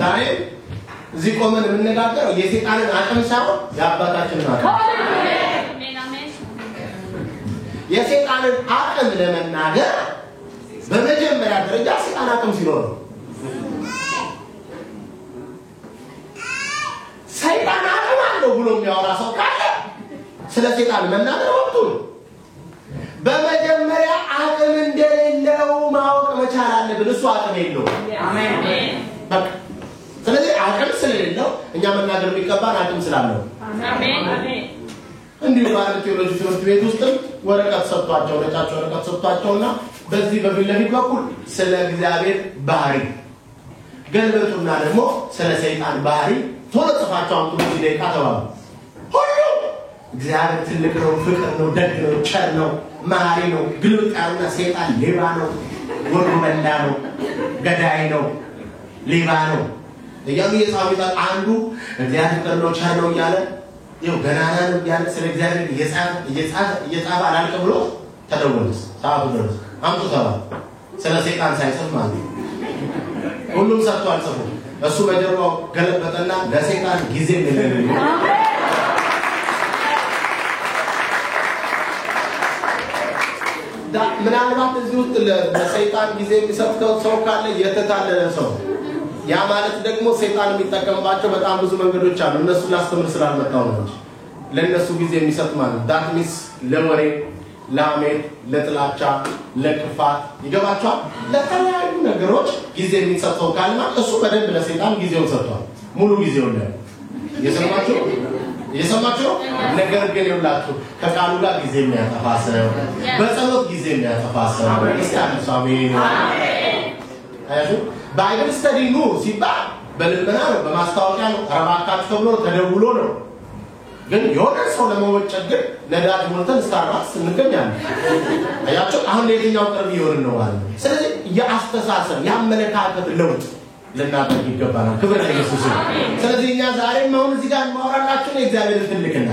ዛሬ እዚህ ቆመን የምንነጋገረው የሰይጣንን አቅም ሳይሆን የአባታችንን አቅም የሰይጣንን አቅም ለመናገር በመጀመሪያ ደረጃ ሰይጣን አቅም ሲኖር ሰይጣን አቅም አለው ብሎ የሚያወራ ሰው ካለ ስለ ሰይጣን መናገር ወጥቶ በመጀመሪያ አቅም እንደሌለው ማወቅ መቻል አለብን። እሱ አቅም የለውም። አሜን። በቃ ስለዚህ አቅም ስለሌለው እኛ መናገር የሚገባን አቅም ስላለው አሜን። እንዲሁ ባለ ቴዎሎጂ ትምህርት ቤት ውስጥ ወረቀት ሰጥቷቸው ለጫቸው ወረቀት ሰጥቷቸውና በዚህ በፊት በኩል ስለ እግዚአብሔር ባህሪ ገልበጡና ደግሞ ስለ ሰይጣን ባህሪ ቶሎ ጽፋቸው አምጡ ደቂቃ ተባሉ። ሁሉ እግዚአብሔር ትልቅ ነው፣ ፍቅር ነው፣ ደግ ነው፣ ቸር ነው፣ መሐሪ ነው፣ ግልብጣና ሰይጣን ሌባ ነው፣ ወርዶ በላ ነው፣ ገዳይ ነው፣ ሌባ ነው እያሉ የጻፉት አንዱ እግዚአብሔር ፍቅር ነው፣ ቸር ነው እያለ ይው ገናና ነው እያለ ስለ እግዚአብሔር እየጻፈ አላልቅ ብሎ ተደወለስ ሰዓቱ ደረሰ አምጡ ተባለ። ስለ ሰይጣን ሳይጽፍ ማለት ሁሉም ሰጥቷል ጽፎ እሱ በጀርባው ገለበጠና ለሰይጣን ጊዜ የለንም ምናልባት እዚህ ውስጥ ለሰይጣን ጊዜ የሚሰጥው ሰው ካለ የተታለ ሰው ያ ማለት ደግሞ ሰይጣን የሚጠቀምባቸው በጣም ብዙ መንገዶች አሉ። እነሱ ላስተምር ስላልመጣው ነው ለነሱ ጊዜ የሚሰጥ ማለት ዳትሚስ ለወሬ ለአሜት ለጥላቻ ለክፋት ይገባቸዋል። ለተለያዩ ነገሮች ጊዜ የሚሰጠው ካልማ እሱ በደንብ ለሰይጣን ጊዜውን ሰጥቷል። ሙሉ ጊዜውን ነው የሰማችሁ ነገር ግን ይውላችሁ ከቃሉ ጋር ጊዜ የሚያጠፋ ሰው በጸሎት ጊዜ የሚያጠፋ ሰው ክርስቲያን አሜን አያችሁ ባይብል ስተዲ ኑ ሲባል በልመና ነው በማስታወቂያ ነው ተረባካችሁ ተብሎ ተደውሎ ነው። ግን የሆነ ሰው ለመወጨት ግን ነዳጅ ሞልተን ስታርባክስ እንገኛለን። አያችሁ አሁን ለየትኛው ቅርብ ይሆን ነው ማለት ነው። ስለዚህ የአስተሳሰብ ያመለካከት ለውጥ ለናደርግ ይገባናል። ክብር ለኢየሱስ ይሁን። ስለዚህ እኛ ዛሬም አሁን እዚህ ጋር ማውራላችሁ የእግዚአብሔር ትልቅነት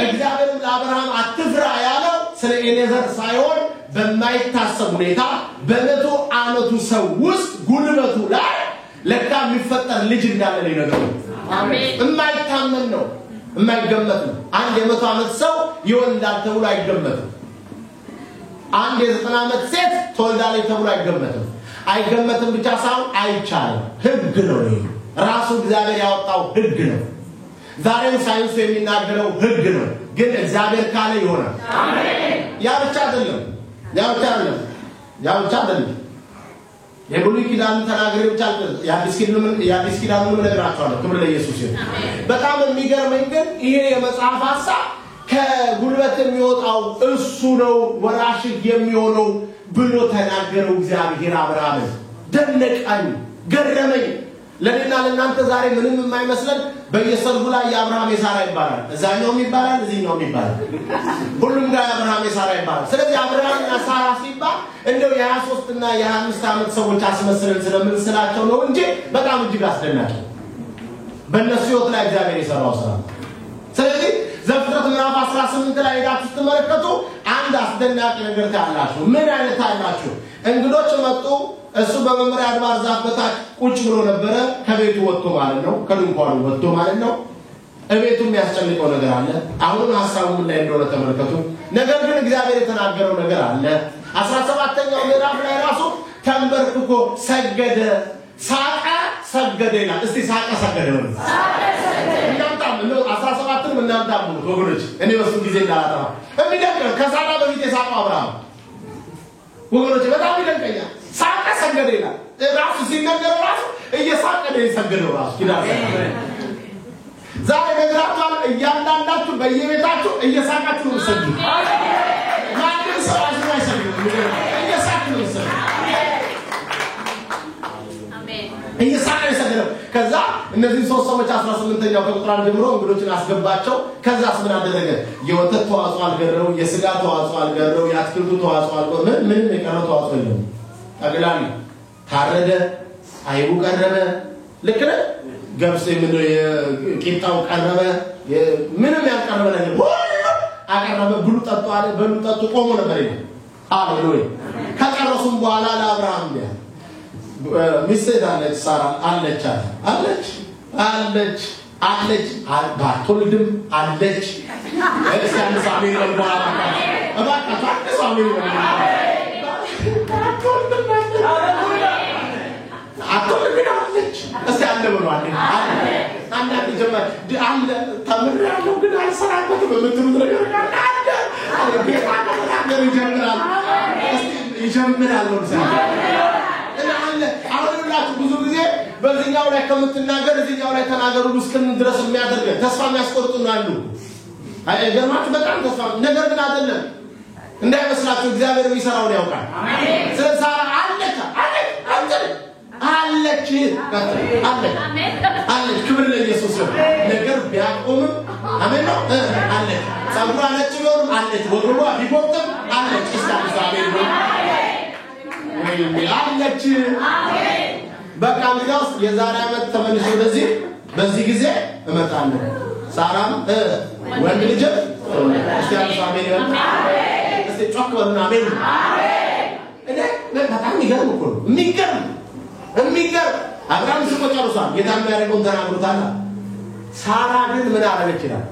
እግዚአብሔር ለአብርሃም አትፍራ ያለው ስለ ኤሌዘር ሳይሆን በማይታሰብ ሁኔታ በመቶ ዓመቱ ሰው ውስጥ ጉልበቱ ላይ ለካ የሚፈጠር ልጅ እንዳለ ነው። አሜን። የማይታመን ነው፣ የማይገመት ነው። አንድ የመቶ ዓመት ሰው ይወልዳል ተብሎ አይገመትም። አንድ የ90 ዓመት ሴት ትወልዳለች ተብሎ አይገመትም። አይገመትም ብቻ ሳይሆን አይቻልም። ህግ ነው ይሄ ራሱ እግዚአብሔር ያወጣው ህግ ነው። ዛሬም ሳይንስ የሚናገረው ህግ ነው። ግን እግዚአብሔር ካለ ይሆናል። አሜን። ያ ብቻ አይደለም የብሉይ ኪዳን ተናግሬ ብቻ የአዲስ ኪዳኑን እነግራችኋለሁ። ክብር ለኢየሱስ ይሁን። በጣም የሚገርመኝ ግን ይሄ የመጽሐፍ ሐሳብ ከጉልበት የሚወጣው እሱ ነው ወራሽ የሚሆነው ብሎ ተናገረው እግዚአብሔር አብርሃምን። ደነቀኝ፣ ገረመኝ። ለኔና ለእናንተ ዛሬ ምንም የማይመስለን በየሰርጉ ላይ የአብርሃም የሳራ ይባላል፣ እዛኛውም ይባላል፣ እዚህኛውም ይባላል፣ ሁሉም ጋር የአብርሃም የሳራ ይባላል። ስለዚህ አብርሃምና ሳራ ሲባል እንደው የ23 እና የ25 ዓመት ሰዎች አስመስለን ስለምንስላቸው ነው እንጂ በጣም እጅግ አስደናቂ በእነሱ ህይወት ላይ እግዚአብሔር የሰራው ስራ። ስለዚህ ዘፍጥረት ምዕራፍ 18 ላይ ሄዳችሁ ተመለከቱ። አንድ አስደናቂ ነገር ታያላችሁ። ምን አይነት ታያላችሁ? እንግዶች መጡ። እሱ በመምሪያ አድባር ዛፍ በታች ቁጭ ብሎ ነበረ። ከቤቱ ወጥቶ ማለት ነው፣ ከድንኳኑ ወጥቶ ማለት ነው። እቤቱ የሚያስጨንቀው ነገር አለ። አሁን ሐሳቡ ምን ላይ እንደሆነ ተመልከቱ። ነገር ግን እግዚአብሔር የተናገረው ነገር አለ። 17ኛው ምዕራፍ ላይ ራሱ ተንበርክኮ ሰገደ፣ ሳቀ፣ ሰገደ ይላል። እስቲ ሳቀ ሰገደ ነው። እናንተም ነው 17ን እናንተም ነው ወገኖች። እኔ በሱ ጊዜ እንዳላጠፋ የሚደንቀው ከሳራ በፊት የሳቀው አብርሃም ወገኖች በጣም ይደንቀኛል። ሳቀ ሰገደ ይላል። ራሱ ሲነገር ራሱ እየሳቀ ነው የሰገደው ራሱ ይላል። ዛሬ ነግራችኋል። እያንዳንዳችሁ በየቤታችሁ እየሳቃችሁ ነው ሰግዱ። ማንም ሰው አይሰግድም። እየሳቃችሁ ነው ሰግዱ። እየሳቀ ይሰግዳል። ከዛ እነዚህ ሶስት ሰዎች 18ኛው ከቁጥር 1 ጀምሮ እንግዶችን አስገባቸው። ከዛስ ምን አደረገ? የወተት ተዋጽኦ አልገረው፣ የስጋ ተዋጽኦ አልገረው፣ የአትክልቱ ተዋጽኦ አልገረው። ምን የቀረው ተዋጽኦ የለም። ጠቅላላ ታረደ፣ አይቡ ቀረበ፣ ልክ ነው። ገብስ ምን የቂጣው ቀረበ፣ ምንም ያልቀረበ ነገር ሁሉ አቀረበ። ብሉ ጠጡ አለ። በሉ ጠጡ ቆሞ ነበር ይላል። ሃሌሉያ። ከጨረሱም በኋላ ለአብርሃም ያ ሚስት አለች፣ ሳራ አለች ባትወልድም አለች። እስኪ አንድ ሳሜ ነው እባክህ አሜን አትወልድናለች እስቲ አለ ብሏል አንዳንድ ጀመር አለ ተምሬያለሁ ግን አልሰራበትም በምትሉት ነገር አለ ጌታ ነገር ይጀምራል እስቲ ይጀምራል ነው እና አለ አሁንላችሁ ብዙ ጊዜ በዚህኛው ላይ ከምትናገር እዚህኛው ላይ ተናገሩ እስከምን ድረስ የሚያደርግ ተስፋ የሚያስቆርጡን አሉ አይገርማችሁ በጣም ተስፋ ነገር ግን አይደለም እንዳይመስላችሁ እግዚአብሔር የሚሰራውን ያውቃል አሜን ስለሳራ አለች አለች ክብር ለኢየሱስ ነገር ቢያቆምም አሜን ነው አለች ጸጉሯ ነጭ ቢሆንም አለች ወግሯ ቢቆጥም አለች እስታምሳቤል ነው አለች አሜን በቃ እንግዲያውስ የዛሬ ዓመት ተመልሶ በዚህ ጊዜ እመጣለሁ ሳራም ወንድ ልጅ እስታምሳቤል ነው እስቲ ጮክ በሉና አሜን እኔ በጣም ይገርም እኮ የሚገርም አብርሃም ሲቆጨሩሳል ጌታ የሚያደርገውን ተናግሮታል ሳራ ግን ምን አደረገች ይላል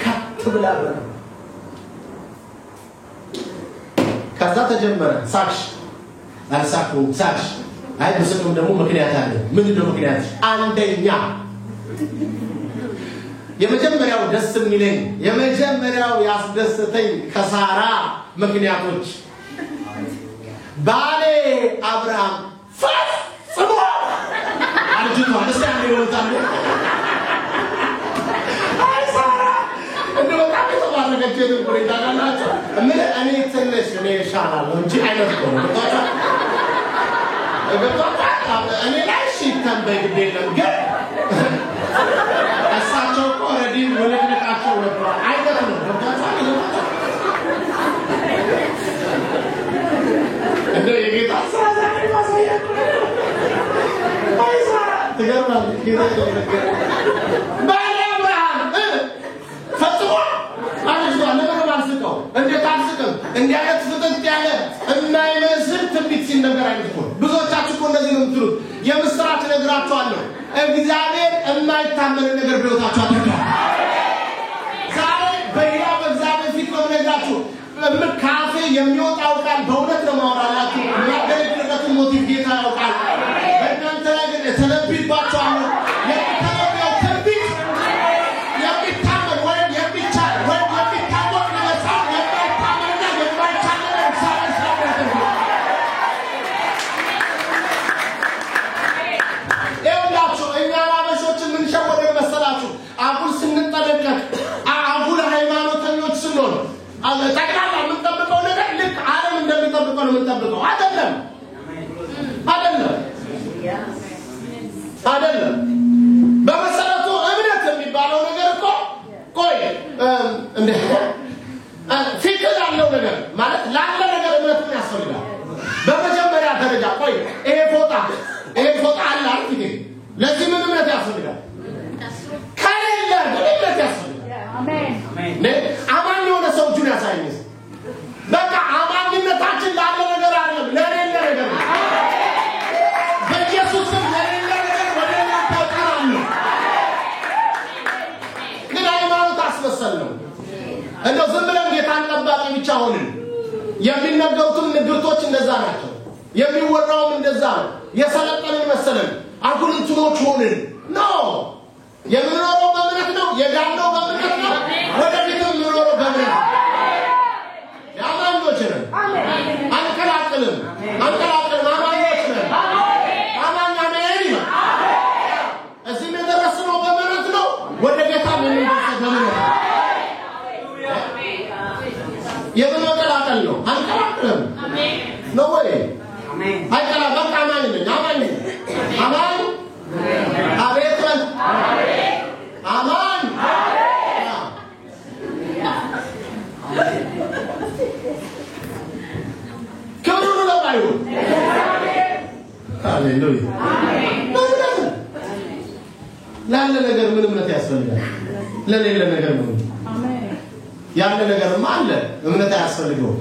ከት ብላ ከዛ ተጀመረ ሳክሽ አይ በስቅም ደግሞ ምክንያት አለ ምንድነው ምክንያት አንደኛ የመጀመሪያው ደስ የሚለኝ የመጀመሪያው ያስደስተኝ ከሳራ ምክንያቶች ባሌ አብርሃም ፈጽሞ አርጅቷል እስቲ አንዴ ወጣለ አይሳራ እንደው በጣም ተባረከች ነው ይዳጋላችሁ እኔ ትንሽ እኔ ሻላል እንጂ አይነት ነው እኔ ላይ ሲተም በግድ የለም ግን እሳቸው ኦሬዲ ወለድነቃቸው ወጥቷል አይነት ነው እንደው የጌታ ሳዛሪ ማሳየት አይሳ ተገርማል ጌታ ባለ አብርሃም ፈጽሞ አልጅቷ ነገር አልስቀው እንዴት አልስቀም እንዲያለት ፍጥጥ ያለ የማይመስል ትንቢት ሲነገር አይደለም ብዙዎቻችሁ እኮ እንደዚህ ነው የምትሉት የምስራች ነግራችኋለሁ እግዚአብሔር የማይታመን ነገር ቢወጣችሁ አድርጓል ዛሬ በሕያው እግዚአብሔር ፊት ነው ነግራችሁ ካፌ የሚወጣው ቃል በእውነት ነው ማወራላችሁ ያገለግለትን ሞቲቭ ጌታ ያውቃል በእናንተ ላይ ግን ተነብይባችኋል የተነብየው ትንቢት የሚታመን ወይም የሚቻል ወይም የሚታወቅ ነገር ሳይሆን የማይታመንና የማይቻል ነገር እግዚአብሔር ስለሚያደርግ ይኸውላችሁ እኛ አበሾችን ምንሸወደን መሰላችሁ አጉል ስንጠነቀቅ አጉል ሃይማኖተኞች ስንሆን ጠቅላላ የምንጠብቀው ነገር ልክ ዓለም እንደሚጠብቀው ነው የምንጠብቀው አይደለም በመሰረቱ እምነት የሚባለው ነገር እኮ ቆይ እንደ ፊት ያለው ነገር ማለት ላለ ነገር እምነት ያስፈልጋል በመጀመሪያ ደረጃ ቆይ ይሄ ፎጣ አለ አይደል ለዚህ ምን እምነት ያስፈልጋል ከሌለ እምነት ያስፈልጋል አሜን አማኝ የሆነ ሰው ጁን ያሳየኝ በቃ አማኝነታችን ላለ ነገር አይደለም ለሌለ ነገር ነው በኢየሱስ ስም ለሌለ ነገር ወደና ተቀራሉ ግን ሃይማኖት አስመሰል ነው እንደው ዝም ብለን ጌታን ጠባቂ ብቻ ሆነን የሚነገሩትም ንግርቶች እንደዛ ናቸው የሚወራውም እንደዛ ነው የሰለጠንን መሰለን አጉል እንትኖች ሆነን ኖ የምንኖረው በእምነት ነው የዳነው በእምነት ነው ወደፊትም የምንኖረው በእምነት ነው ያማኞች ነን አንቀላቅልም አማኞች ነን አማኛ ነን እዚህ የደረስነው በእምነት ነው ወደ ጌታ የምንደርሰው በእምነት ነው የምንቀላቀል ነው አንቀላቅልም ነው ወይ አይቀላቀል አማኝ ነን አማኝ አቤት አማን ክብሩ ለባዩ ሃሌሉያ ላለ ነገር ምን እምነት ያስፈልጋል ለሌለ ነገር ነው ያለ ነገርማ አለ እምነት ያስፈልገው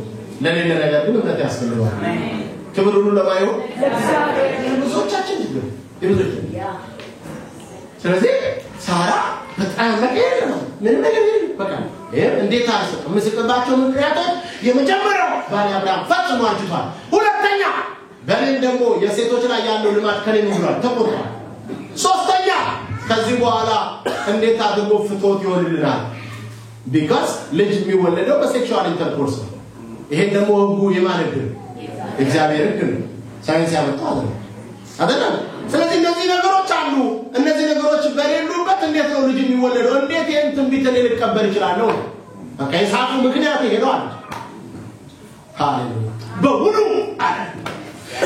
ለሌለ ነገር ግን እምነት ያስፈልገው ክብሩ ለባዩ ብዙዎቻችን ይሉት ስለዚህ ሳራ በጣም ነገር ነው ምን ነገር በቃ እንዴት አልሰጠም? ምስክባቸው ምክንያቶች የመጀመሪያው ባለ አብርሃም ፈጽሞ አርጅቷል። ሁለተኛ በሌን ደግሞ የሴቶች ላይ ያለው ልማድ ከሌን ይዟል ተቆጥቷል። ሶስተኛ ከዚህ በኋላ እንዴት አድርጎ ፍቶት ይሆንልናል? because ልጅ የሚወለደው በሴክሹዋል ኢንተርኮርስ ነው። ይሄን ደግሞ ህጉ የማን ህግ? እግዚአብሔር ህግ ነው። ሳይንስ ያመጣው አይደለም። ስለዚህ እነዚህ ነገሮች አሉ። እነዚህ ነገሮች በሌሉበት እንዴት ነው ልጅ የሚወለደው? እንዴት ይሄን ትንቢት ሊቀበል ይችላል ነው? በቃ የሳቱ ምክንያት ይሄ ነው አለ። ሃሌሉያ በሁሉ አለ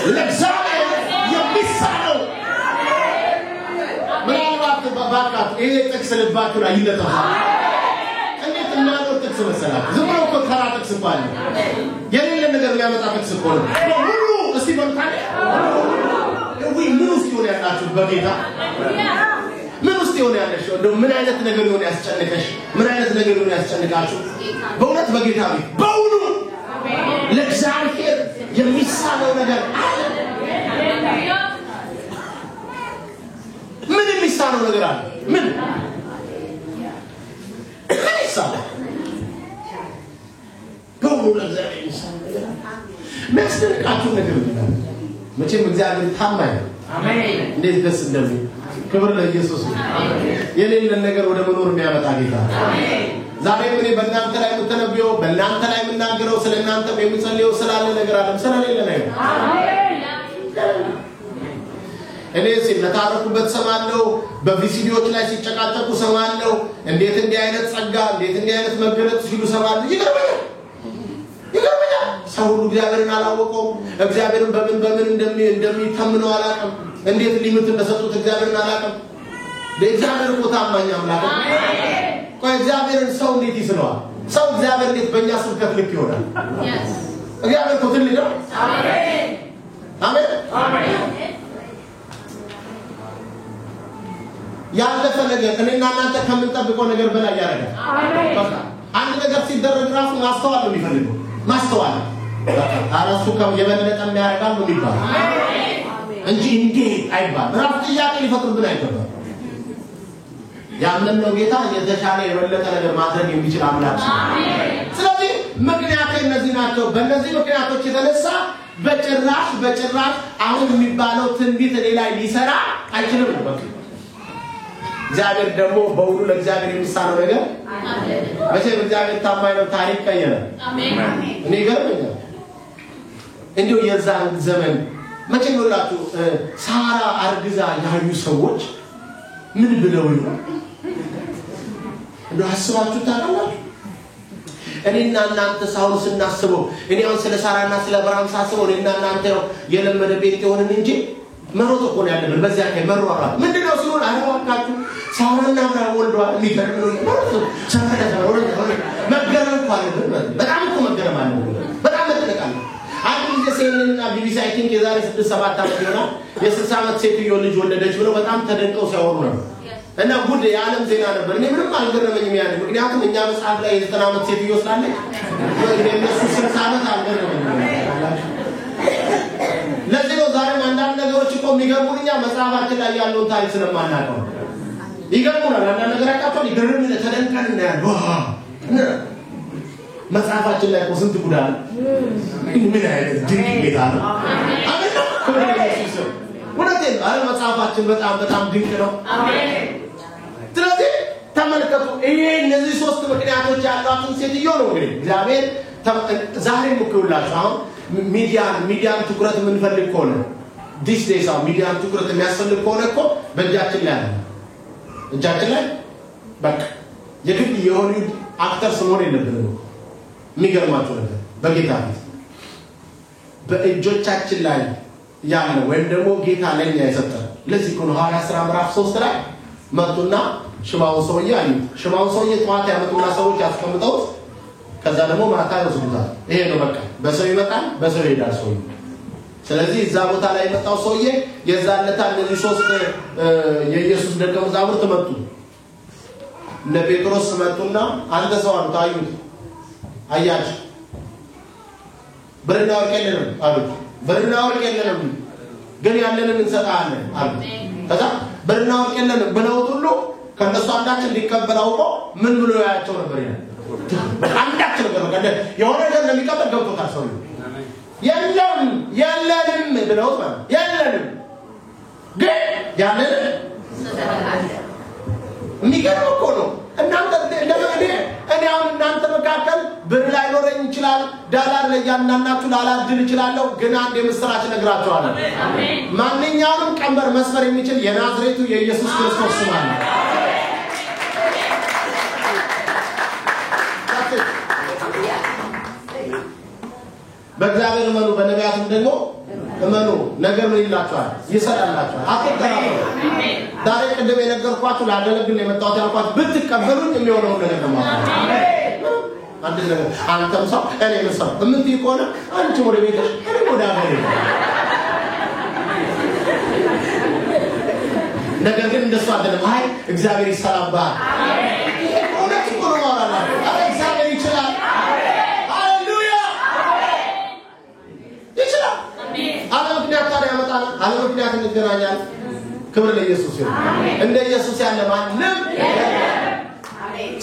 ለእግዚአብሔር የሚሳነው ምናልባት ባካት ይሄ ጥቅስ ልባችሁ ላይ ይለጠፋል። እንዴት እናለው ጥቅስ መሰላችሁ? ዝም ብሎ እኮ ተራ ጥቅስ ባለ የሌለ ነገር የሚያመጣ ጥቅስ እኮ ነው። በሁሉ እስቲ በልታለ ወይ ምን ውስጥ ይሆን ያላችሁ በጌታ ምን ውስጥ ይሆን ያለሽ? እንደው ምን አይነት ነገር ይሆን ያስጨንቀሽ? ምን አይነት ነገር ይሆን ያስጨንቃችሁ? በእውነት በጌታ ቤት በሁሉ ለእግዚአብሔር የሚሳነው ነገር አለ? ምን የሚሳነው ነገር አለ? ምን ይሳነው? በሁሉ ለእግዚአብሔር የሚሳነው ነገር አለ? የሚያስደንቃችሁ ነገር ነው። መቼም እግዚአብሔር ታማኝ ነው። አሜን። እንዴት ደስ እንደሚል ክብር ለኢየሱስ ይሁን። የሌለን ነገር ወደ መኖር የሚያመጣ ጌታ አሜን። ዛሬ እኔ በእናንተ ላይ የምተነብየው በእናንተ ላይ የምናገረው ስለእናንተ የምጸልየው ስላለ ነገር አይደለም፣ ስለሌለ ነገር አሜን። እኔ ሲለታረኩበት ሰማለው፣ በቪሲዲዎች ላይ ሲጨቃጨቁ ሰማለው፣ እንዴት እንዲህ አይነት ጸጋ እንዴት እንዲህ አይነት መገለጥ ሲሉ ሰማለው። ይገርመኛል። ሰው ሁሉ እግዚአብሔርን አላወቀው። እግዚአብሔርን በምን እንደሚተምነው አላቀም። እንዴት ሊምት እንደሰጡት እግዚአብሔርን አላቀም። ለእግዚአብሔር ቦታ ታማኝ አምላክ ነው። ቆይ እግዚአብሔርን ሰው እንዴት ይስለዋል? ሰው እግዚአብሔር እንዴት በእኛ ስብከት ልክ ይሆናል? እግዚአብሔር እኮ ትልቅ ነው። አሜን አሜን አሜን። ያለፈ ነገር እኔና እናንተ ከምንጠብቀው ነገር በላይ ያደርጋል። አሜን። አንድ ነገር ሲደረግ ራሱ ማስተዋል ነው የሚፈልገው። ማስተዋል አራሱ ከየበለጠ የሚያደርጋል ነው የሚባለው እንጂ እንዴ አይባል። ራሱ ጥያቄ ሊፈጥሩብን አይገባም። ያመነው ጌታ የተሻለ የበለጠ ነገር ማድረግ የሚችል አምላክ ነው። ስለዚህ ምክንያቶች እነዚህ ናቸው። በእነዚህ ምክንያቶች የተነሳ በጭራሽ አሁን የሚባለው ትንቢት እኔ ላይ ሊሰራ አይችልም ነው። እግዚአብሔር ደግሞ በሁሉ ለእግዚአብሔር የሚሳነው ነገር መቼም እግዚአብሔር ታማኝ ነው። ታሪክ ቀየረ። አሜን። እኔ ገርመኛል። እንዲሁ የዛን ዘመን መቼም ሁላችሁ ሳራ አርግዛ ያዩ ሰዎች ምን ብለው ነው እንደው አስባችሁ ታውቃላችሁ? እኔና እናንተ ሳውል ስናስበው እኔ አሁን ስለ ሳራና ስለ አብርሃም ሳስበው እኔና እናንተ የለመደ ቤት የሆነን እንጂ መሮጥ እኮ ነው ያለብን። በዚያ ላይ መሯሯጥ ምንድነው ሲሆን አረዋካችሁ ሳራና አብርሃም ወልደዋል። የሚገርም ነው። መገረም እኮ አለብን። በጣም እኮ መገረም አለብን። በጣም መጠቃለ አንድ ጊዜ ሲኤንኤንና ቢቢሲ አይ ቲንክ የዛሬ 6-7 ዓመት ይሆናል የ60 ዓመት ሴትዮ ልጅ ወለደች ብለው በጣም ተደንቀው ሲያወሩ ነበር። እና ጉድ የዓለም ዜና ነበር። እኔ ምንም አልገረመኝም ያን ምክንያቱም እኛ መጽሐፍ ላይ የ90 ዓመት ሴትዮ ስላለች እነሱ 60 ዓመት አልገረመኝም። ለዚህ ነው ዛሬም አንዳንድ ነገሮች እኮ የሚገርሙን እኛ መጽሐፋችን ላይ ያለውን ታሪክ ስለማናውቀው ይገርሙናል። አንዳንድ ነገር አቃተው ይገርም ተደንቀን እናያለን። መጽሐፋችን ላይ እኮ ስንት ጉድ አለ። ምን አይነት ድንቅ ጌታ ነው። አሜን ነው ወለቴን አለ መጽሐፋችን በጣም ድንቅ ነው። አሜን። ስለዚህ ተመልከቱ ይሄ እነዚህ ሶስት ምክንያቶች ያሏትን ሴትዮ ነው እንግዲህ እግዚአብሔር ዛሬም እኮ ሁላችሁ አሁን ሚዲያን ትኩረት የምንፈልግ ከሆነ ዲስ ዴይስ ሚዲያን ትኩረት የሚያስፈልግ ከሆነ እኮ በእጃችን ላይ አለ። እጃችን ላይ በቃ የግድ የሆሊውድ አክተር ስሞን የለብንም። የሚገርማችሁ ነገር በጌታ ፊት በእጆቻችን ላይ ያለ ወይም ደግሞ ጌታ ለኛ የሰጠን ለዚህ ነው ሐዋርያት ሥራ ምዕራፍ 3 ላይ መጡና ሽባውን ሰውዬ አዩት። ሽባውን ሰውዬ ጠዋት ያመጡና ሰዎች ያስቀምጠውት ከዛ ደግሞ ማታ ይወስዱታል። ይሄ ነው በቃ በሰው ይመጣል በሰው ይሄዳል ሰው። ስለዚህ እዛ ቦታ ላይ የመጣው ሰውዬ የዛለታ እነዚህ ሶስት የኢየሱስ ደቀ መዛሙርት መጡ። እነ ጴጥሮስ መጡና አንተ ሰው አሉት። አዩት አያችሁ ብርና ወርቅ የለንም አሉት። ብርና ወርቅ የለንም ግን ያለንን እንሰጣለን አሉት። ከዛ ብርና ወርቅ የለንም ብለው ሁሉ ከነሱ አንዳች እንዲቀበል አውቆ ምን ብሎ ያያቸው ነበር ይላል አንዳች ነገር በቃ የሆነ ነገር ለሚቀበል ገብቶታል ሰው የለንም ብለው ማለት የለንም ግን ያለን የሚገርም እኮ ነው እናንተ እኔ አሁን እናንተ መካከል ብር ላይኖረኝ ይችላል ዳላር ለያናናችሁ ላላድል ይችላልው ግን አንድ የምስራች ነግራችኋለሁ ማንኛውንም ቀንበር መስፈር የሚችል የናዝሬቱ የኢየሱስ ክርስቶስ ስም አለ በእግዚአብሔር እመኑ በነቢያትም ደግሞ እመኑ ነገር ምን ይላችኋል ይሰራላችኋል አትከራከሩ ዛሬ ቅድም የነገርኳችሁ ላደረግን የመጣሁት ያልኳችሁ ብትቀበሉኝ የሚሆነው ነገር ነው አንድ ነገር አንተም ሰው እኔም ሰው እምትይ ከሆነ አንቺ ወደ ቤትሽ እኔ ወደ አገሬ ነገር ግን እንደሱ አይደለም አይ እግዚአብሔር ይሰራባል እውነት እኮ ነው ማለት አይ እግዚአብሔር ይችላል ሃሌሉያ ይችላል አለምክንያት ታዲያ ያመጣል አለምክንያት እንገናኛለን ክብር ለኢየሱስ ይሁን እንደ ኢየሱስ ያለ ማንም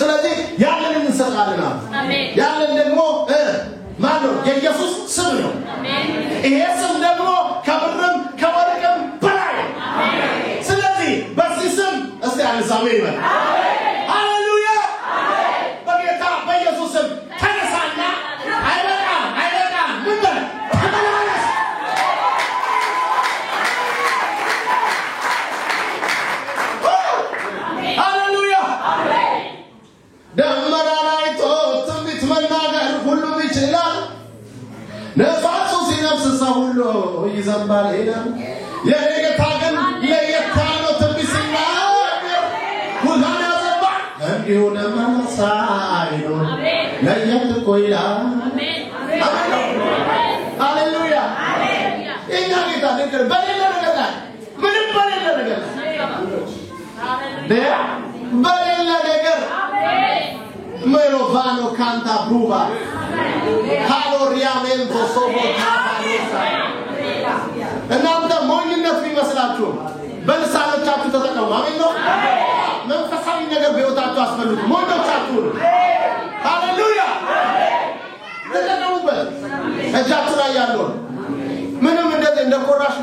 ስለዚህ ያለን እንሰጣለን አሜን ያለን ደግሞ ማን ነው የኢየሱስ ስም ነው አሜን ይሄ ስም ደግሞ ከብርም ከወርቅም በላይ አሜን ስለዚህ በዚህ ስም እስቲ አንሳሜ ይበል ሃሌሉያ አሜን በጌታ በኢየሱስ ስም ተነሳና አይበቃ ምን በል ደመራናይቶ ትንቢት መናገር ሁሉ ይችላል ነፋሱ ሲነፍስ ሁሉ ይዘንባል ይላል የጌታ ግን ለየት ያለው ትንቢት ሲናገር ሁሉን ያዘባል እንዲሁ ለማሳይኖ ለየት እኮ ይላል ሃሌሉያ እኛ ጌታ ነገር በሌለ ነገር ላይ ምንም በሌለ ነገር በሌለ ነገር Merovano canta bruva Haloriamento sobo Tapalusa እናንተ ሞኝነት ቢመስላችሁ በልሳኖቻችሁ ተጠቀሙ አሜን ነው መንፈሳዊ ነገር በህይወታችሁ አስፈልጉ ሞኞቻችሁ ሃሌሉያ ተጠቀሙበት እጃችሁ ላይ ያለው ምንም እንደ ኮራሽ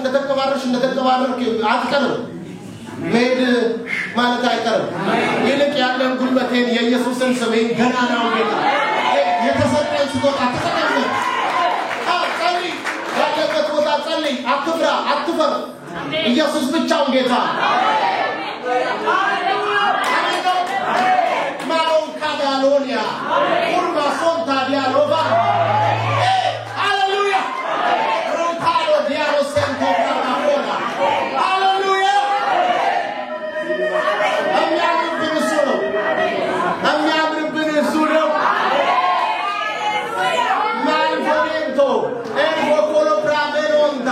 እንደተቀባረርክ አትቀርም መሄድ ማለት አይቀርም ይልቅ ያለን ጉልበቴን የኢየሱስን ስም ገናናው ጌታ የተሰጠን ስጦታ ተጠቀሙ ጸልይ ያለበት ቦታ ጸልይ አትፍራ አትፈር ኢየሱስ ብቻውን ጌታ ማሮን ካዳሎኒያ ኡርማ ሶንታ ዲያሎባ ሃሌሉያ ሮታሎ ዲያሎ ሴንቶ ብራማፎና ሃሌሉያ የሚያምርብን እሱ ነው ማልፎኔንቶ ኤንፎኮሎ ፕራሜሮንታ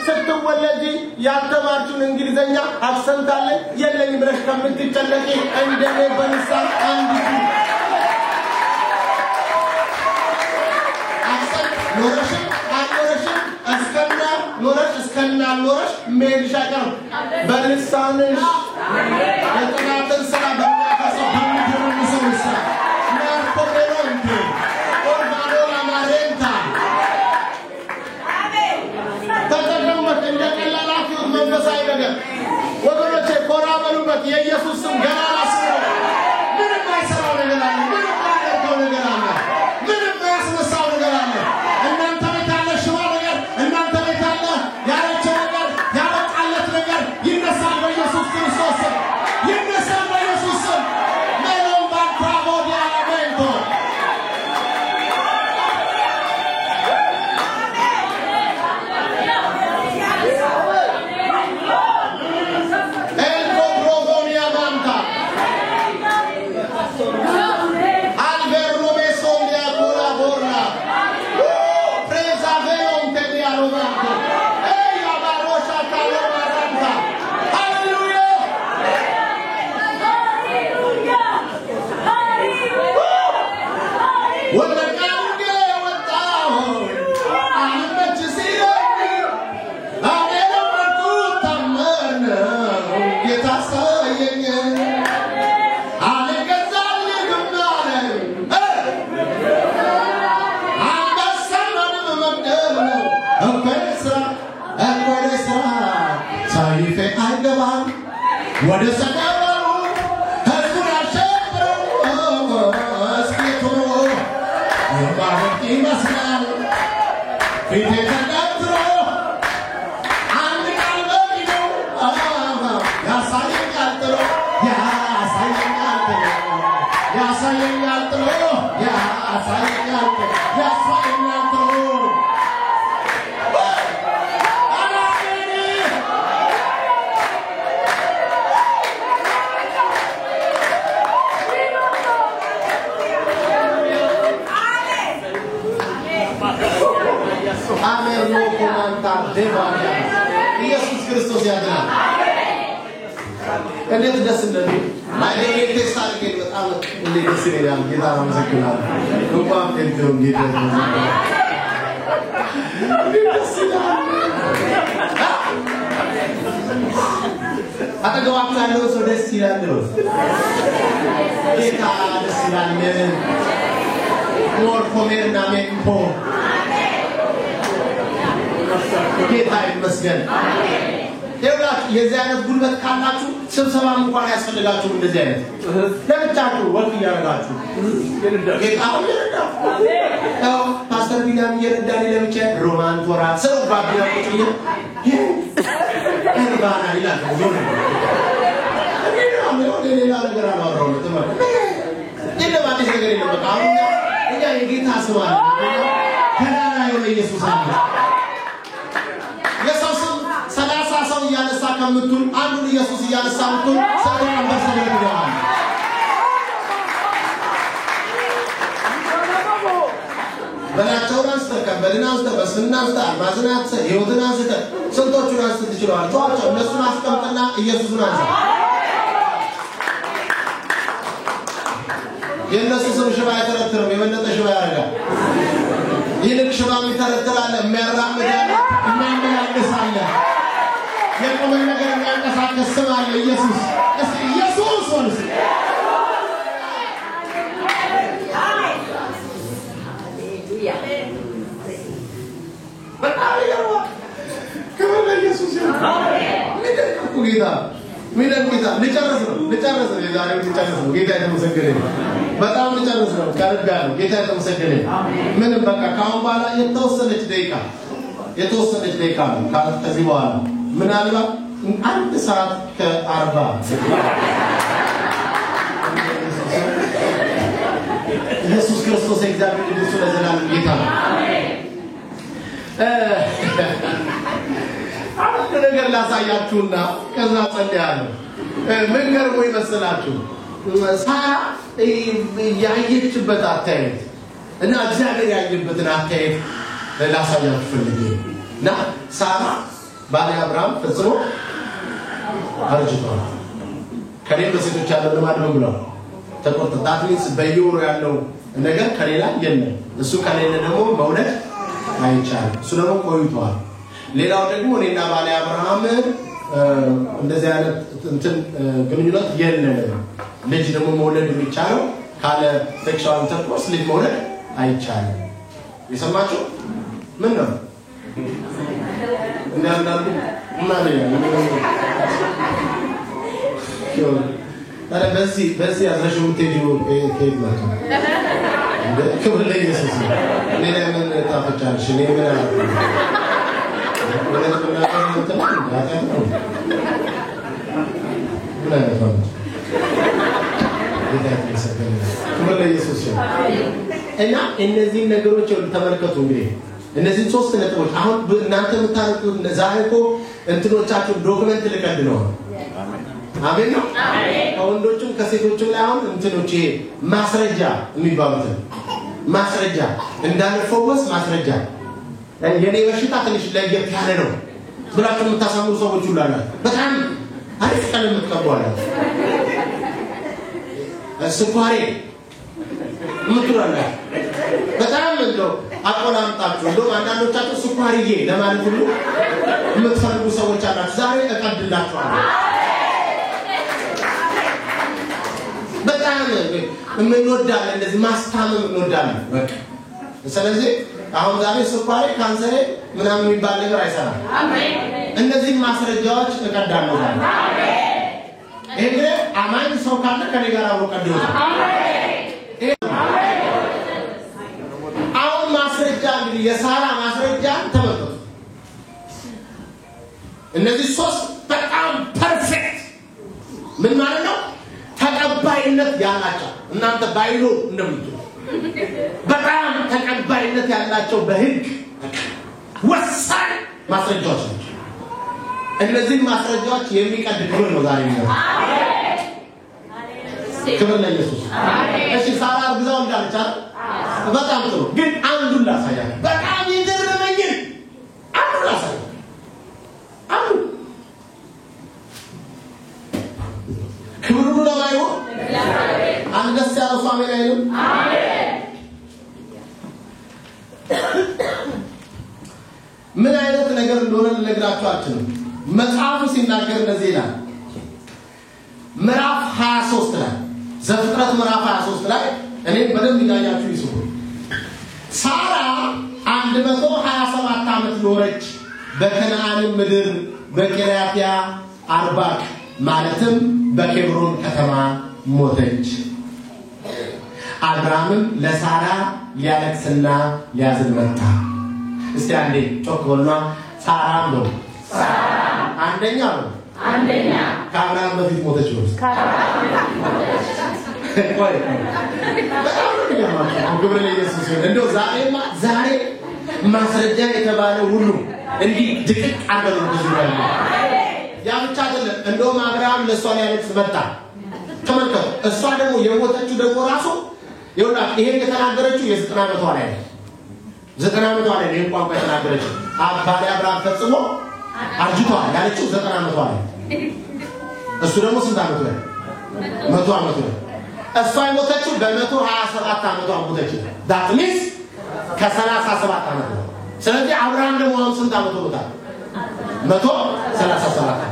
ስትወለጂ ያልተማርሽውን እንግሊዘኛ አክሰንት አለ የለኝ ብለሽ ከምትጨነቂ እንደኔ በልሳን አንዲቱ አክሰንት ኖረሽም አልኖረሽም እስከና ኖረሽ ሜልሽ አይቀርም በልሳንሽ የጥናትን ስራ በሚያፈሰው በሚድርን ሰው ስራ ናርኮሜሮንቴ ኦርባኖላ ማሬንታ ተጠቀሙበት እንደቀላላችሁ መንፈሳዊ ነገር ወገኖቼ ኮራ በሉበት የኢየሱስ ስም ገናና ስም ነው ምንም አይሰራው ነገር አለ ምንም አያደርገው ነገር አለ ምንም አያስነሳው ነገር አለ እናንተ ቤት ያለ ሽባ ነገር እናንተ ቤት ያለ ያለች ነገር ያበቃለት ነገር ይነሳል በኢየሱስ ክርስቶስ ስም ይነሳል በኢየሱስ ስም ሜሎን ባንታቦ ዲያላሜንቶ ኤልኮ ብሮጎኒያ ማንታ ወደ ሰማዩ ህዝቡን አሸብረው እስኪቱ የባረክ ይመስላል ፊቴ ተቀጥሮ አንድ ቃል በሚለው ያሳየኛል ጥሎ ያሳየኛል ጥሎ ያሳየኛል ጥሎ ያሳየኛል ጥሎ ያሳየኛል ጥሎ Amen no comentar devagar. ኢየሱስ ክርስቶስ ያድናል። እንዴት ደስ እንደሚል ማይኔ ተሳልከ በጣም እንዴት ደስ ይላል። ጌታ አመሰግናለሁ። እንኳን እንደው ጌታ አመሰግናለሁ። ደስ ይላል። አጠገባችሁ ያለው ሰው ደስ ይላል ነው። ጌታ ደስ ይላል። ሞር ኮሜርና ሜንፖ ጌታ ይመስገን። ይኸውላችሁ የዚህ አይነት ጉልበት ካላችሁ ስብሰባም እንኳን ያስፈልጋችሁ እንደዚህ አይነት ለብቻችሁ ወልፍ እያደረጋችሁ ጌታ ይረዳል። አዎ ፓስተር ቢላም ይረዳል። ለብቻ ሮማን ቶራ ሰው ባቢያ ቁጥኝ እርባና ይላል ነው ሌላ ነገር አላወራው ተመረ እንደባቴ ነገር የለም። በቃ አሁን እኛ የጌታ ስም አለ ከላላ የሆነ ኢየሱስ አለ። ኢየሱስ 30 ሰው ያነሳ ከምትል አንዱን ኢየሱስ ያነሳ ምትል ሰው አንበሳ ይደረጋል። በላቸው አንስተካ በልናውስተ በስናውስተ ማዝናት ህይወትናስ ስንቶቹን አንስት ይችላል። ተዋቸው እነሱን አስቀምጥና ኢየሱስን አንሳ። የነሱ ስም ሽባ አይተረትርም የበለጠ ሽባ ያደርጋል። ይልቅ ሽባ ይተረትራል የሚያራምዳል የሚያመላልሳል የቆመ ነገር የሚያንቀሳቅስ ስም አለ ኢየሱስ። እስቲ ኢየሱስ ወንስ በጣም ይገርማል። ክብር ለኢየሱስ ይሁን። አሜን። ጌታ ልጨርስ ነው የዛሬው ልጨርስ ነው። ጌታ የተመሰገነ ይሁን። በጣም ልጨርስ ነው ከልብ ያለው ጌታ የተመሰገነ ይሁን። ምንም በቃ ካሁን በኋላ የተወሰነች ደቂቃ ነው ከዚህ በኋላ ምናልባት 1 ሰዓት ከ40 ኢየሱስ ክርስቶስ እግዚአብሔር ልጅ ለዘላለም ጌታ ነው። አንድ ነገር ላሳያችሁና ከዛ ጸልያለሁ። ምን ገርሞ ይመስላችሁ ሳራ ያየችበት አታየት እና እግዚአብሔር ያየበትን አታየት ላሳያችሁ ፈልጌ እና ሳራ ባለ አብርሃም ፈጽሞ አርጅቷል። ከሌላ ሴቶች ያለው ልማድ ነው ብለው ተቆጥታትሊስ በየወሩ ያለው ነገር ከሌላ የለም። እሱ ከሌለ ደግሞ መውለድ አይቻልም። እሱ ደግሞ ቆይቷል። ሌላው ደግሞ እኔና ባለ አብርሃም እንደዚህ አይነት እንትን ግንኙነት የለንም። ልጅ ደግሞ መውለድ የሚቻለው ካለ ሴክሹዋል ኢንተርኮርስ ልጅ መውለድ አይቻልም። የሰማችሁ ምን ነው እንዳንዳንዱ ማለት ነው ታዲያ በዚህ አዘሽው ትሄጂው ከየት መጣ? ክብር ለኢየሱስ ነው። እኔ ለምን ታፈጫለሽ? እኔ ምን አደረኩ? ክብር ለኢየሱስ ነው። እና እነዚህ ነገሮች ተመልከቱ። እንግዲህ እነዚህ 3 ነጥቦች አሁን እናንተ የምታረቁት ዛሬ እኮ እንትኖቻችሁ ዶክመንት ልቀድ ነው። አሜን ነው። ከወንዶችም ከሴቶችም ላይ አሁን እንትኖች ማስረጃ የሚባሉት ማስረጃ እንዳልፈወስ ማስረጃ የኔ በሽታ ትንሽ ለየት ያለ ነው ብላችሁ የምታሳምሩ ሰዎች ሁሉ አላችሁ። በጣም አሪፍ ቀለም የምትቀበዋላችሁ ስኳሬ ምትራላችሁ በጣም እንደው አቆላምጣችሁ እንደው አንዳንዶቻችሁ ስኳርዬ ለማለት ሁሉ የምትፈልጉ ሰዎች አላችሁ። ዛሬ እቀድላችኋለሁ። በጣም እንወዳለን እንደዚህ ማስታመም እንወዳለን። በቃ ስለዚህ አሁን ዛሬ ስኳሬ ካንሰር ምናምን የሚባል ነገር አይሰራም። አሜን። እነዚህ ማስረጃዎች እቀዳለሁ። አሜን። ይሄ አማኝ ሰው ካለ ከኔ ጋር አብሮ ቀድሞ አሁን ማስረጃ እንግዲህ የሳራ ማስረጃ ተመልከቱ እነዚህ ሶስት በጣም ፐርፌክት ምን ማለት ነው ተቀባይነት ያላቸው እናንተ ባይሎ እንደምትሉ በጣም ተቀባይነት ያላቸው በህግ ወሳኝ ማስረጃዎች ናቸው እነዚህ ማስረጃዎች የሚቀድ ክብር ነው ዛሬ ነው አሜን ክብር ለኢየሱስ አሜን እሺ ሳራ አርግዛው እንዳለች በጣም ጥሩ ግን አንዱን ላሳያችሁ በጣም ይገርመኝ አንዱን ላሳያችሁ አንዱ ክብሩ ለማይሆ አንደስ ያለው አሜን አይልም አሜን ምን አይነት ነገር እንደሆነ ልነግራችሁ አልችልም መጽሐፉ ሲናገር እንደዚህ ይላል ምዕራፍ 23 ላይ ዘፍጥረት ምዕራፍ 23 ላይ እኔ በደንብ ያያችሁ ይስሩ ሳራ 127 ዓመት ኖረች በከነዓን ምድር በቂርያትያ አርባቅ ማለትም በኬብሮን ከተማ ሞተች አብርሃምም ለሳራ ሊያለቅስና ሊያዝን መጣ እስቲ አንዴ ጮክ በሉና ሳራ ነው አንደኛ ከአብርሃም በፊት ሞተች ነው ቆይ ግብር ለኢየሱስ ይሁን እንደው ዛሬ ማስረጃ የተባለ ሁሉ እንዲህ ድቅቅ አድርገው ብዙራል ያ ብቻ አይደለም እንደውም አብርሃም ለሷ ሊያለቅስ መጣ ተመልከቱ እሷ ደግሞ የሞተችው ደግሞ ራሱ ይሁንና ይሄ የተናገረችው የ90 ዓመቷ ላይ ነው 90 ዓመቷ ላይ ነው ቋንቋ የተናገረችው አባቴ አብርሃም ፈጽሞ አርጅቷል ያለችው 90 ዓመቷ ላይ እሱ ደግሞ ስንት ዓመቱ ላይ 100 ዓመቱ ላይ እሷ የሞተችው በ127 ዓመቷ ሞተች that means ከ37 ዓመት ነው ስለዚህ አብርሃም ደግሞ ስንት ዓመቱ ነው 137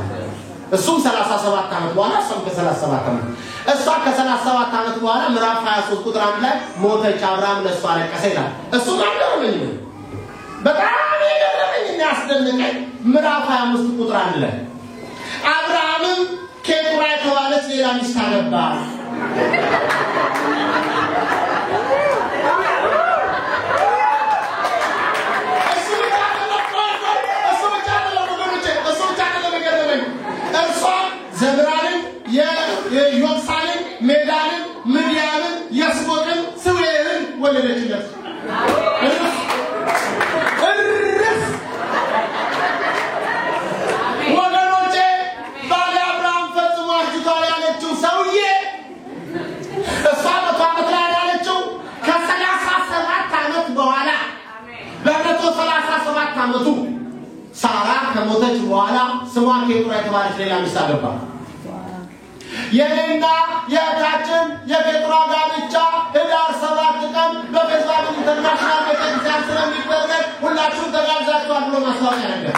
እሱም 37 ዓመት በኋላ እሷም ከ37 ዓመት እሷ ከ37 ዓመት በኋላ ምዕራፍ 23 ቁጥር 1 ላይ ሞተች አብርሃም ለሷ አለቀሰ ይላል እሱ ማንደረመኝ በጣም የገረመኝ ያስደነቀኝ ምዕራፍ 25 ቁጥር 1 ላይ አብርሃምም ኬጡራ የተባለች ሌላ ሚስት አገባ ዘብራንን የዮሳንን ሜዳንን ምድያንን የስቦቅን ስዌርን ወለደችለት ወገኖቼ ባለ አብርሃም ፈጽሞ አርጅቷል ያለችው ሰውዬ እሷ 100 ዓመት ላይ ያለችው ከ37 ዓመት በኋላ በ137 ዓመቱ ሳራ ከሞተች በኋላ ስሟ ኬጡራ የተባለች ሌላ ሚስት አገባ የኔና የታችን የኬጡራ ጋብቻ ህዳር 7 ቀን በፌስቡክ ኢንተርናሽናል ቤተክርስቲያን ስለሚደረግ ሁላችሁም ተጋብዛችኋል ብሎ ማስታወቂያ ነገር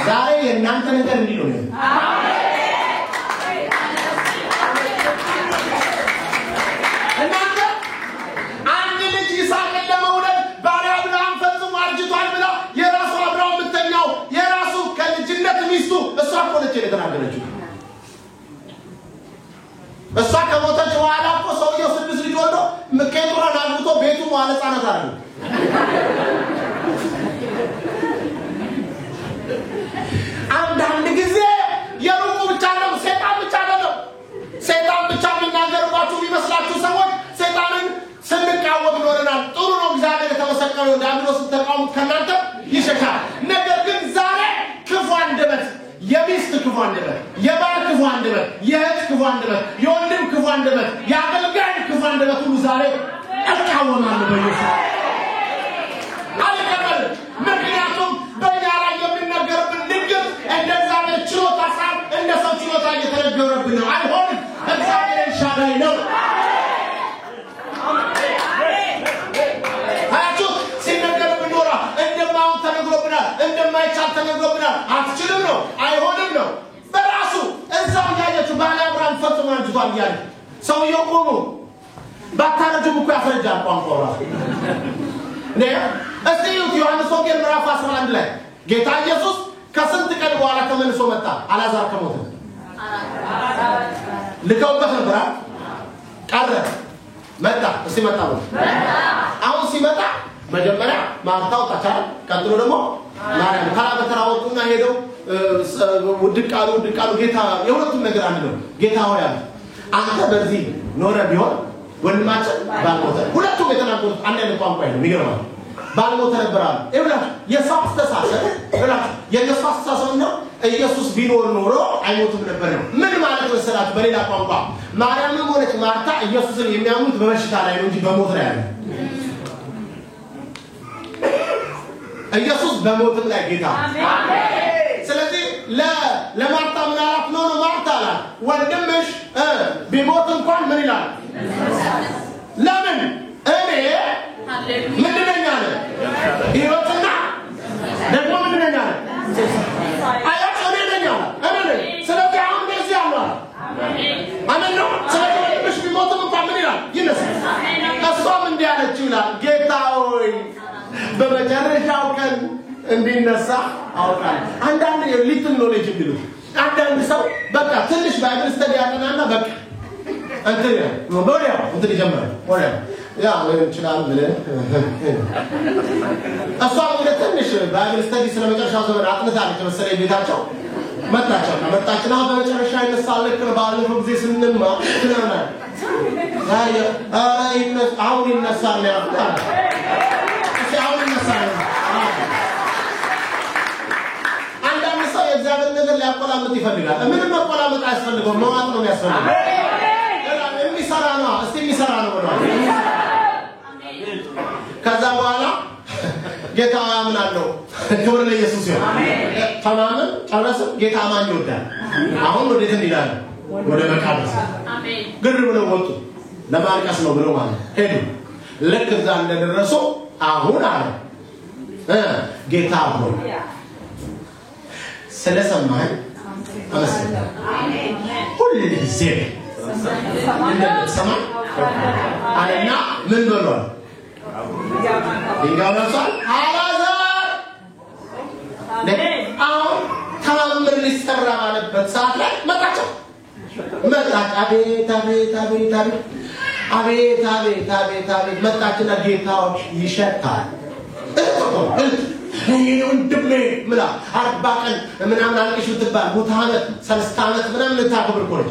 ዛሬ የእናንተ ነገር እንዲህ ነው አሜን እናንተ አንድ ልጅ ይስሐቅን ለመውለድ ባለ አብርሃም ፈጽሞ አርጅቷል ብላ የራሱ አብርሃም ምተኛው የራሱ ከልጅነት ሚስቱ እሷ ቆለች የተናገረችው እሷ ከሞተች በኋላ እኮ ሰውየው 6 ልጅ ወልዶ ኬጡራን አግብቶ ቤቱ መዋለ ሕፃናት አሉ አንዳንድ ጊዜ የሩቁ ብቻ ነው ሰይጣን ብቻ የሚናገርባችሁ ቢመስላችሁ ሰዎች ሰይጣንን ስንቃወም ኖረናል ጥሩ ነው እግዚአብሔር የተመሰቀለው ዲያብሎስ ተቃውሞ ከናንተ ይሸሻል ነገር ግን ዛሬ ክፉ አንደበት የሚስት ክፉ አንደበት የባል ክፉ አንደበት የእህት ክፉ አንደበት የወንድም ክፉ አንደበት የአገልጋይ ክፉ አንደበት ሁሉ ዛሬ እቃወማለሁ በኢየሱስ አልቀበል ምክንያቱም በእኛ ላይ የሚነገርብን ንግግር እንደ እግዚአብሔር ችሎታ ሳይሆን እንደ ሰው ችሎታ እየተነገረብን ነው አይሆንም እግዚአብሔር ሻዳይ ነው እንደማይቻል ተነግሮብናል አትችልም ነው አይሆንም ነው በራሱ እዛው ያያችሁ ባለ አብርሃም ፈጽሞ አርጅቷል ይላል ሰውየው ቆሞ ባታረጅም እኮ ያስረጃል ቋንቋው ራሱ እስቲ ዮሐንስ ወንጌል ምዕራፍ 11 ላይ ጌታ ኢየሱስ ከስንት ቀን በኋላ ተመልሶ መጣ አላዛር ከሞተ ልከውበት ነበር ቀረ መጣ እስቲ መጣ አሁን ሲመጣ መጀመሪያ ማርታው ታቻለ ቀጥሎ ደግሞ ማርያም ካላበተራውቱና ሄደው ውድቃሉ ጌታ የሁለቱም ነገር አንድ ነው ጌታ ሆይ አንተ በዚህ ኖረ ቢሆን ወንድማችን ባልሞተ ሁለቱም የተናገሩት አንድ አይነት ቋንቋ ነው የሚገርማው ባልሞተ ነበር አለ ይብላ የሳስተሳሰብ የነሳስተሳሰብ ነው ኢየሱስ ቢኖር ኖሮ አይሞትም ነበር ምን ማለት ወሰላት በሌላ ቋንቋ ማርያምም ሆነች ማርታ ኢየሱስን የሚያምኑት በበሽታ ላይ ነው እንጂ በሞት ላይ አይደለም ኢየሱስ በሞት ላይ ጌታ አሜን ስለዚህ ለማርታ ምናላት ነው ማርታ አላት ወንድምሽ ቢሞት እንኳን ምን ይላል ለምን እኔ ምንድነኛ አለ ህይወትና ደግሞ ምንድነኛ አለ አያት እኔ ስለዚህ አሁን እንደዚህ አለ አሜን ነው ስለዚህ ቢሞት እንኳን ምን ይላል ይነሳ እሷም እንዲህ አለች ይላል ጌታ ሆይ በመጨረሻው ቀን እንዲነሳ አውቃለሁ አንዳንድ ሊትል ኖሌጅ ቢሉ አንዳንድ ሰው በቃ ትንሽ ባይብል ስተዲ ያጠናና በቃ እንትን ይጀምራል ወዲያ ያ ይችላል ብለህ እሷም ትንሽ ባይብል ስተዲ ስለመጨረሻው ዘመን አጥንታለች መሰለኝ ቤታቸው መጣችና በመጨረሻ ይነሳል ልክ ባለፈው ጊዜ ስንማ ስለሆነ አሁን ይነሳል ያልኩት አሁን ይነሳል አንዳንድ ሰው የእግዚአብሔር ነገር ሊያቆላምጥ ይፈልጋል ምንም መቆላመጥ አያስፈልገውም መዋጥ ነው የሚያስፈልገው የሚሰራ ነው ብሏል ከዛ በኋላ ጌታ ያምናለው ክብር ለኢየሱስ ይሁን ተማመን ጨረስን ጌታ ማን ይወዳል አሁን ወዴት እንሄዳለን ወደ መቃብር አሜን ግር ብለው ወጡ ለማልቀስ ነው ብለው ማለት ሄዱ ልክ እዛ እንደደረሱ አሁን አለ ጌታ ሆይ ስለሰማኝ አመስግን አሜን ሁሉ ጊዜ እንደሰማ አለና ምን ብሏል ይጋውናል አላዛር አሁን ታምር ሊሰራ ባለበት ሰዓት ላይ መጣች አቤት መጣችና ጌታው ይሸታል ወንድሜ ምላ 40 ቀን ምናምን አልቅሽ ብትባል ሙታመት 3 ዓመት ምናምን ልታከብር ቆይ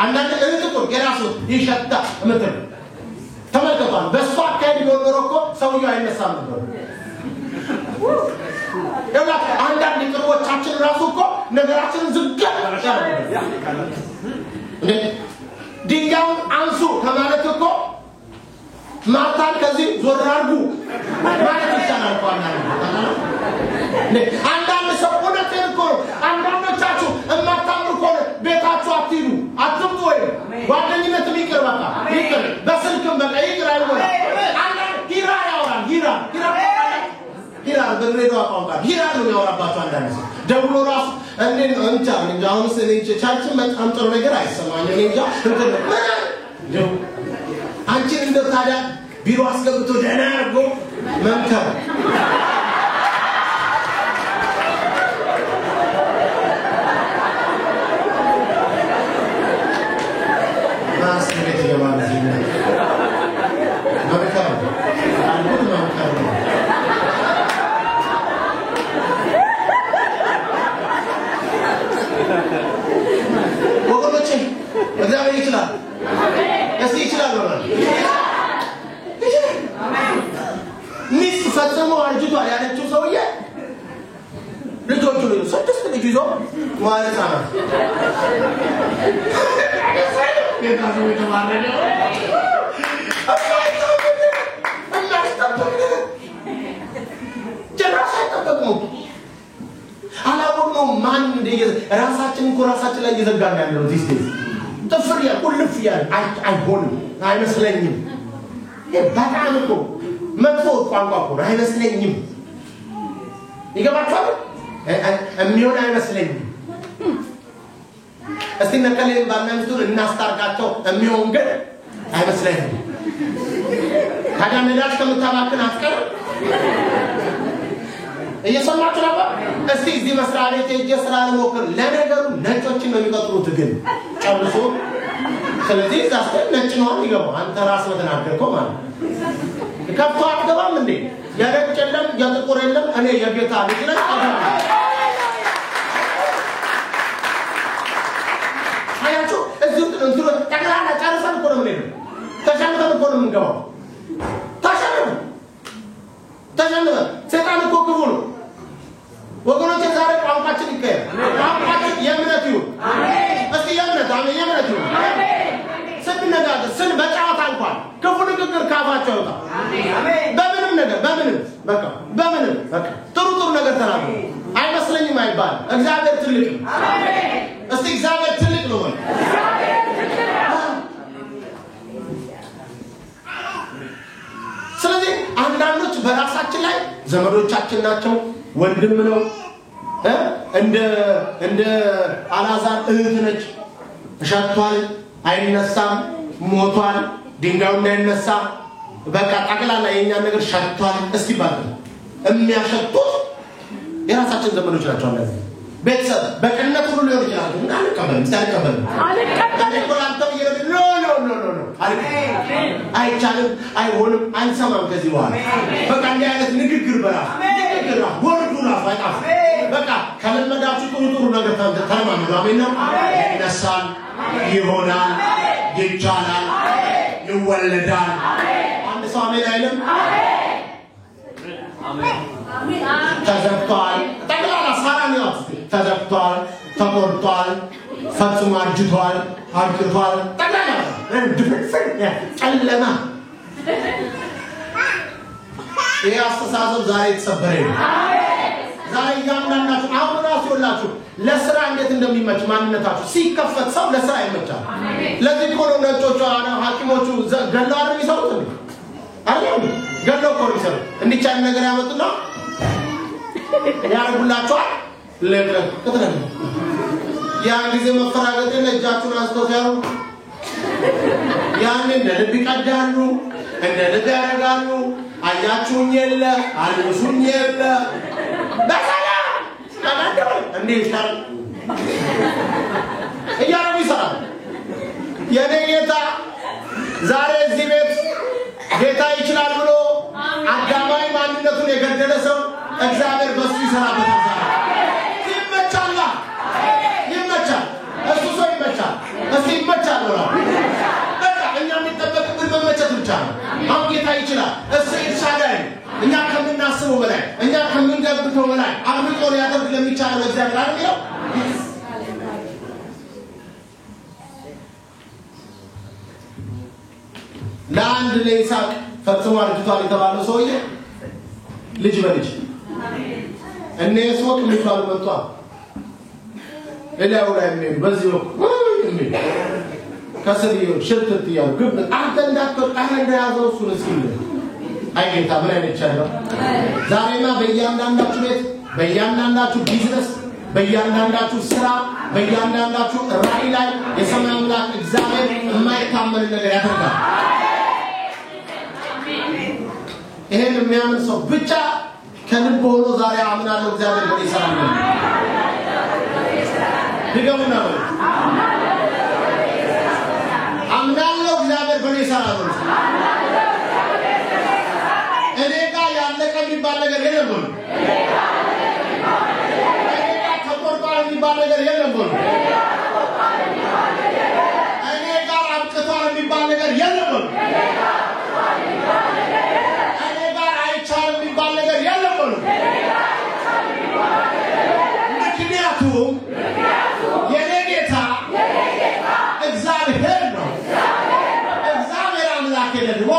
አንዳንድ እጥቁ የራሱ ይሸታ ምትል ተመልከቷል በሷ አካሄድ ቢኖር እኮ ሰውየው አይነሳም ነበር ያላ አንዳንድ ቅርቦቻችን ራሱ እኮ ነገራችንን ዝጋ ያደርጋል ድንጋዩን አንሱ ከማለት እኮ ማታን ከዚህ ዞር አድርጉ ማለት ይቻላል አንዳንድ ሰው እውነቴን እኮ አንዳንዶቻችሁ እማታምሩ እኮ ቤታችሁ አትሂዱ አትምጡ ወይ ጓደኝነት ይቅር በቃ ይቅር በስልክም በቃ ይቅር አይሆንም አንዳንድ ሂራ ያወራል ሂራ በሬዲዮ ቋንቋ ሂራ ነው ያወራባቸው አንዳንድ ሰው ደውሎ ራሱ እንጃ አሁን ቻርች በጣም ጥሩ ነገር አይሰማኝም እንጃ እንትን አንቺን እንደ ታዲያ ቢሮ አስገብቶ ደህና አድርጎ መምከር ማስከቤት ይገባል መምከር አንዱን መምከር ወገኖቼ እግዚአብሔር ይችላል እስቲ ይችላል ማለት ሚስት ፈጽሞ አርጅቷል ያለችው ሰውዬ ልጆቹ 6 ልጅ ይዞ ማለት ነው የታዘ የተማረነ አላወቅነው ማን ራሳችን እኮ ራሳችን ላይ እየዘጋን ያለው ዲስ ጥፍር ያቁልፍ ያል አይሆንም አይመስለኝም በጣም እኮ መጥፎ ቋንቋ እኮ አይመስለኝም ይገባችኋል የሚሆን አይመስለኝም እስቲ ነከሌን ባናምጡን እናስታርቃቸው የሚሆን ግን አይመስለኝም ታዲያ ነዳጅ ከምታባክን አትቀር እየሰማችሁ ነበር? እስቲ እዚህ መስሪያ ቤት ሄጄ ስራ ልሞክር። ለነገሩ ነጮችን ነው የሚቀጥሩት ግን ጨርሶ። ስለዚህ ዛስተ ነጭ ነው የሚገባው። አንተ ራስህ በተናገርከው ማለት ከፍቶ አትገባም እንዴ? ያደግ የለም ያጥቁር የለም። እኔ የጌታ ልጅ ነኝ። አያችሁ እዚህ እንትሩ ጠቅላላ ጨርሰን እኮ ነው የምንሄደው። ተሸንፈን እኮ ነው የምንገባው። ተሸንፈን ሰይጣን እኮ ክፉ ነው ወገኖች። ዛሬ ቋንቋችን ይቀየር። ቋንቋችን የእምነት ይሁን። እስቲ የእምነት አሜን፣ የእምነት ይሁን። ስንነጋገር በጨዋታ እንኳን ክፉ ንግግር ካፋቸው ይውጣ። በምንም ነገር በምንም ጥሩ ነገር ተናገሩ። አይመስለኝም አይባል። እግዚአብሔር ትልቅ ነው። እስቲ እግዚአብሔር ትልቅ ነው ወይ? ስለዚህ አንዳንዶች በራሳችን ላይ ዘመዶቻችን ናቸው፣ ወንድም ነው፣ እንደ አላዛር እህት ነች፣ ሸቷል፣ አይነሳም፣ ሞቷል፣ ድንጋዩ እንዳይነሳ በቃ ጠቅላላ የኛን ነገር ሸቷል። እስቲ ባል የሚያሸቱት የራሳችን ዘመዶች ናቸው። እንደዚህ ቤተሰብ በቅንነት ሁሉ ሊሆን ይችላል። ግን አልቀበልም አይቻልም፣ አይሆንም፣ አንሰማም ከዚህ በኋላ በቃ እንዲህ አይነት ንግግር በራሱ ወርዱ ራሱ አይጣፍ። በቃ ከለመዳችሁ ጥሩ ነገር ተለማመዱ። አሜን ነው። ይነሳል፣ ይሆናል፣ ይቻላል፣ ይወለዳል። አንድ ሰው አሜን አይልም? ተዘግቷል። ጠቅላላ ሳራኒያ ተዘግቷል፣ ተቆርጧል፣ ፈጽሞ አርጅቷል፣ አርቅቷል። ጠቅላላ ጨለማ። ይሄ አስተሳሰብ ዛሬ የተሰበረ ነው። ዛሬ ያምናናችሁ አሁን ራሱ ይላችሁ ለስራ እንዴት እንደሚመች ማንነታችሁ ሲከፈት ሰው ለስራ ይመቻል። ለዚህ እኮ ነው ነጮቹ ሐኪሞቹ ገለው አይደል የሚሰሩት አይደል? ገለው እኮ ነው የሚሰሩት። እንዲቻል ነገር ያመጡና ያረጉላችኋል። ለምን ያን ጊዜ መፈራገጥ ለእጃችሁን አንስተው ሲያሩ ያን ለልብ ይቀዳሉ፣ ለልብ ያረጋሉ። አያችሁኝ የለ አልብሱኝ የለ በሰላም አናደው እንዴ ይሰራል እያረጉ ይሰራል። የኔ ጌታ ዛሬ እዚህ ቤት ጌታ ይችላል ብሎ አዳማዊ ማንነቱን የገደለ ሰው እግዚአብሔር በሱ ይሰራበታል። ይመቻል፣ እሱ ሰው ይመቻል። እስቲ ይመቻል ነው በቃ እኛ የሚጠበቅብን መመቸት ብቻ ነው። አሁን ጌታ ይችላል። እሱ ይሻላል። እኛ ከምናስበው በላይ እኛ ከምንገብተው በላይ አብልጦ ሊያደርግ ለሚቻለው እግዚአብሔር አይደል? ለአንድ ለይስሐቅ ፈጽሞ አርጅቷል የተባለው ሰውዬ ልጅ በልጅ እነ ይስሐቅ የሚባሉ መጥቷል። እላው ላይ ነው በዚህ በኩል ከሰሪው ሽርጥት ያው ግብ አንተ እንዳትወጣህ እንደያዘው እሱ ነው ሲል አይጌታ ምን አይነት ቻለው ዛሬማ በእያንዳንዳችሁ ቤት፣ በእያንዳንዳችሁ ቢዝነስ፣ በእያንዳንዳችሁ ስራ፣ በእያንዳንዳችሁ ራዕይ ላይ የሰማይ አምላክ እግዚአብሔር የማይታመን ነገር ያደርጋል። ይሄን የሚያምን ሰው ብቻ ከልብ ሆኖ ዛሬ አምናለሁ እግዚአብሔር በእኔ ይሰራል ነው ድገሙና አምናለሁ እግዚአብሔር በእኔ ይሰራል ነው። እኔ ጋር ያለቀ የሚባል ነገር የለም ነው። እኔ ጋር ተቆርጧል የሚባል ነገር የለም ነው። እኔ ጋር አብቅቷል የሚባል ነገር የለም ነው። እኔ ጋር አይቻልም የሚባል ነገር የለም ነው። ምክንያቱም የኔ ጌታ እግዚአብሔር ነው። እግዚአብሔር አምላክ ደግሞ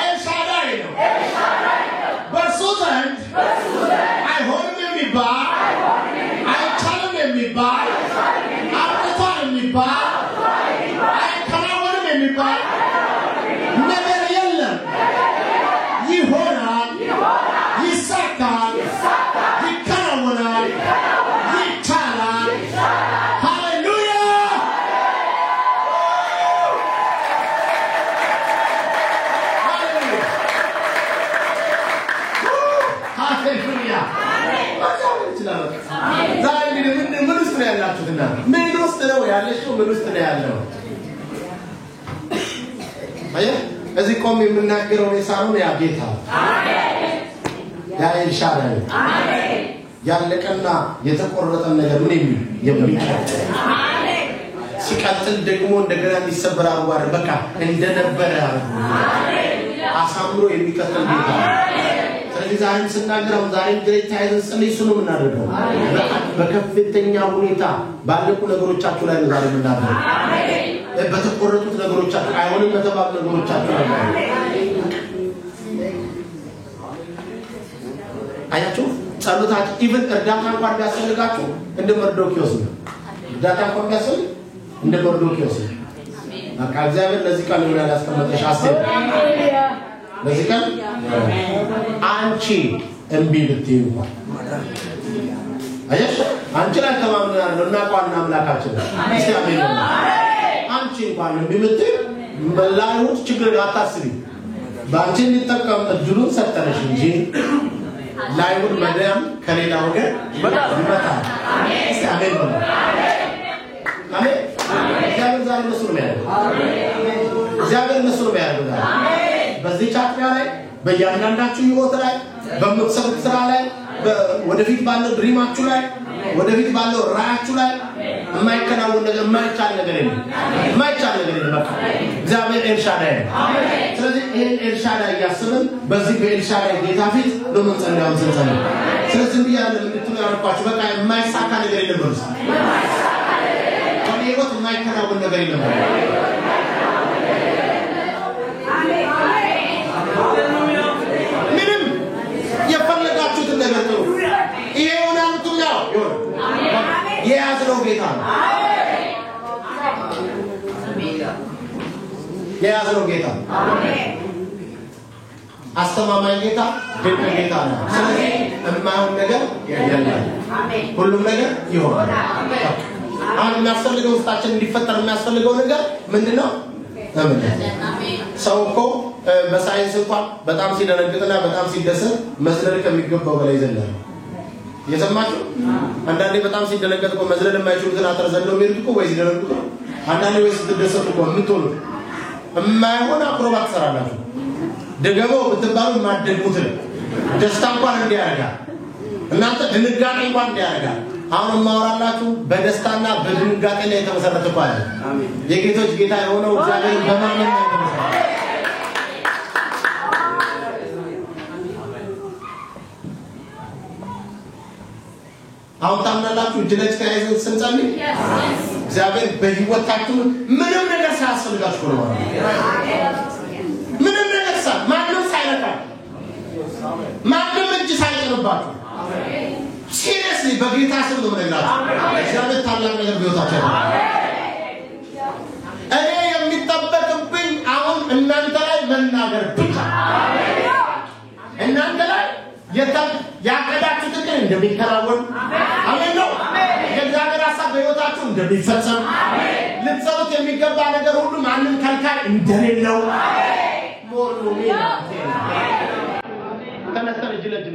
ኤልሻዳይ ነው። በእርሱ ዘንድ አይሆንም የሚባል አይቻልም የሚባል አብቅቷል የሚባል አይከናወንም የሚባል ነገር የለም። ይሆናል፣ ይሳካል፣ ይከናወናል፣ ይቻላል። ሃሌሉያ! ሃሌሉያ! ያላችሁትና ምን ውስጥ ነው ያለሽው ምን ውስጥ ነው ያለው አየ እዚህ ቆም የምናገረው የሳሩን ያ ጌታ አሜን ያ ኤልሻዳይ አሜን ያለቀና የተቆረጠ ነገር ምን የሚቀጥል አሜን ሲቀጥል ደግሞ እንደገና እንዲሰበር አርጓር በቃ እንደነበረ አሜን አሳምሮ የሚቀጥል ጌታ ስለዚህ ዛሬም ስናገረው ዛሬም ግሬት ታይዘን ስለይሱንም እናደርገው በከፍተኛ ሁኔታ ባለቁ ነገሮቻችሁ ላይ ዛሬ እናደርገው አሜን በተቆረጡት ነገሮቻችሁ አይሆንም በተባሉ ነገሮቻችሁ አያችሁ ጸሎታችሁ ኢቭን እርዳታ እንኳን ቢያስፈልጋችሁ እንደ መርዶክዮስ ነው እርዳታ እንኳን ቢያስፈልግ እንደ መርዶክዮስ በቃ እግዚአብሔር ለዚህ ቃል ነው ያስቀመጠሽ አስቴር ለዚህ ቃል አንቺ እምቢ ብትይ እንኳን አየሽ አንቺ ላይ ተማምናለሁ እና ቋና አምላካችን እስቲ አሜን አንቺ እንኳን እምቢ ብትይ በላይሁት ችግር አታስቢ ባንቺ እንድትጠቀም እድሉን ሰጠነሽ እንጂ ላይሁት መዳም ከሌላ ወገን ይመጣል እስቲ አሜን አሜን እግዚአብሔር ዛሬ መስሎ ነው ያለው እግዚአብሔር መስሎ ነው ያለው በዚህ ቻፕተር ላይ በእያንዳንዳችሁ ህይወት ላይ በመክሰብ ስራ ላይ ወደፊት ባለው ድሪማችሁ ላይ ወደፊት ባለው ራያችሁ ላይ የማይከናወን ነገር የማይቻል ነገር የለም የማይቻል ነገር የለም በቃ እግዚአብሔር ኤልሻዳይ አሜን ስለዚህ ይሄን ኤልሻዳይ ያስብን በዚህ በኤልሻዳይ ጌታ ፊት ለመጸለያው ስለጸለይ ስለዚህ እንዲያለ እንድትሉ ያልኳችሁ በቃ የማይሳካ ነገር የለም ነው ከህይወት የማይከናወን ነገር የለም ምንም የፈለጋችሁት ነገር ነው ይሄ ሆናል ቱኛው የያዝነው ጌታ ነው የያዝነው ጌታ አሜን አስተማማኝ ጌታ ድንቅ ጌታ ነው ስለዚህ የማይሆን ነገር የለም አሜን ሁሉም ነገር ይሆናል አሁን የሚያስፈልገው ውስጣችን እንዲፈጠር የሚያስፈልገው ነገር ምንድነው አሜን ሰው እኮ በሳይንስ እንኳን በጣም ሲደነግጥና በጣም ሲደሰት መስለል ከሚገባው በላይ ይዘላል የሰማችሁ አንዳንዴ በጣም ሲደነግጥ እኮ መስለል የማይችሉትን አጥር ዘለው የሚርቁ ወይ ሲደነግጡ አንዳንዴ ወይ ሲደሰቱ እኮ ምትሆኑ የማይሆን አክሮባት ሰራላችሁ ደገበው ብትባሉ ማደግሙት ደስታ እንኳን እንዲያረጋል እናንተ ድንጋጤ እንኳን እንዲያረጋል አሁን ማወራላችሁ በደስታና በድንጋጤ ላይ የተመሰረተ ቃል አሜን የጌቶች ጌታ የሆነው እግዚአብሔር በማመን ላይ የተመሰረተ አሁን ታምናላችሁ እጅለች ከያይዘን ስንጸልይ እግዚአብሔር በህይወታችሁ ምንም ነገር ሳያስፈልጋችሁ ነው ምንም ነገር ማንም ሳይነካ ማንም እጅ ሳይጭንባችሁ seriously በጌታ ስም ነው የምነግራችሁ እግዚአብሔር ታላቅ ነገር ቢወጣችሁ እኔ የሚጠበቅብኝ አሁን እናንተ ላይ መናገር ብቻ እናንተ ላይ ያቀዳችሁት ነገር እንደሚከናወን አሜን ነው የእግዚአብሔር ሐሳብ በህይወታችሁ እንደሚፈጸም አሜን ልትሰሩት የሚገባ ነገር ሁሉ ማንም ከልካይ እንደሌለው አሜን ሞሉ ሚና ተነስተን እጅ ለእጅ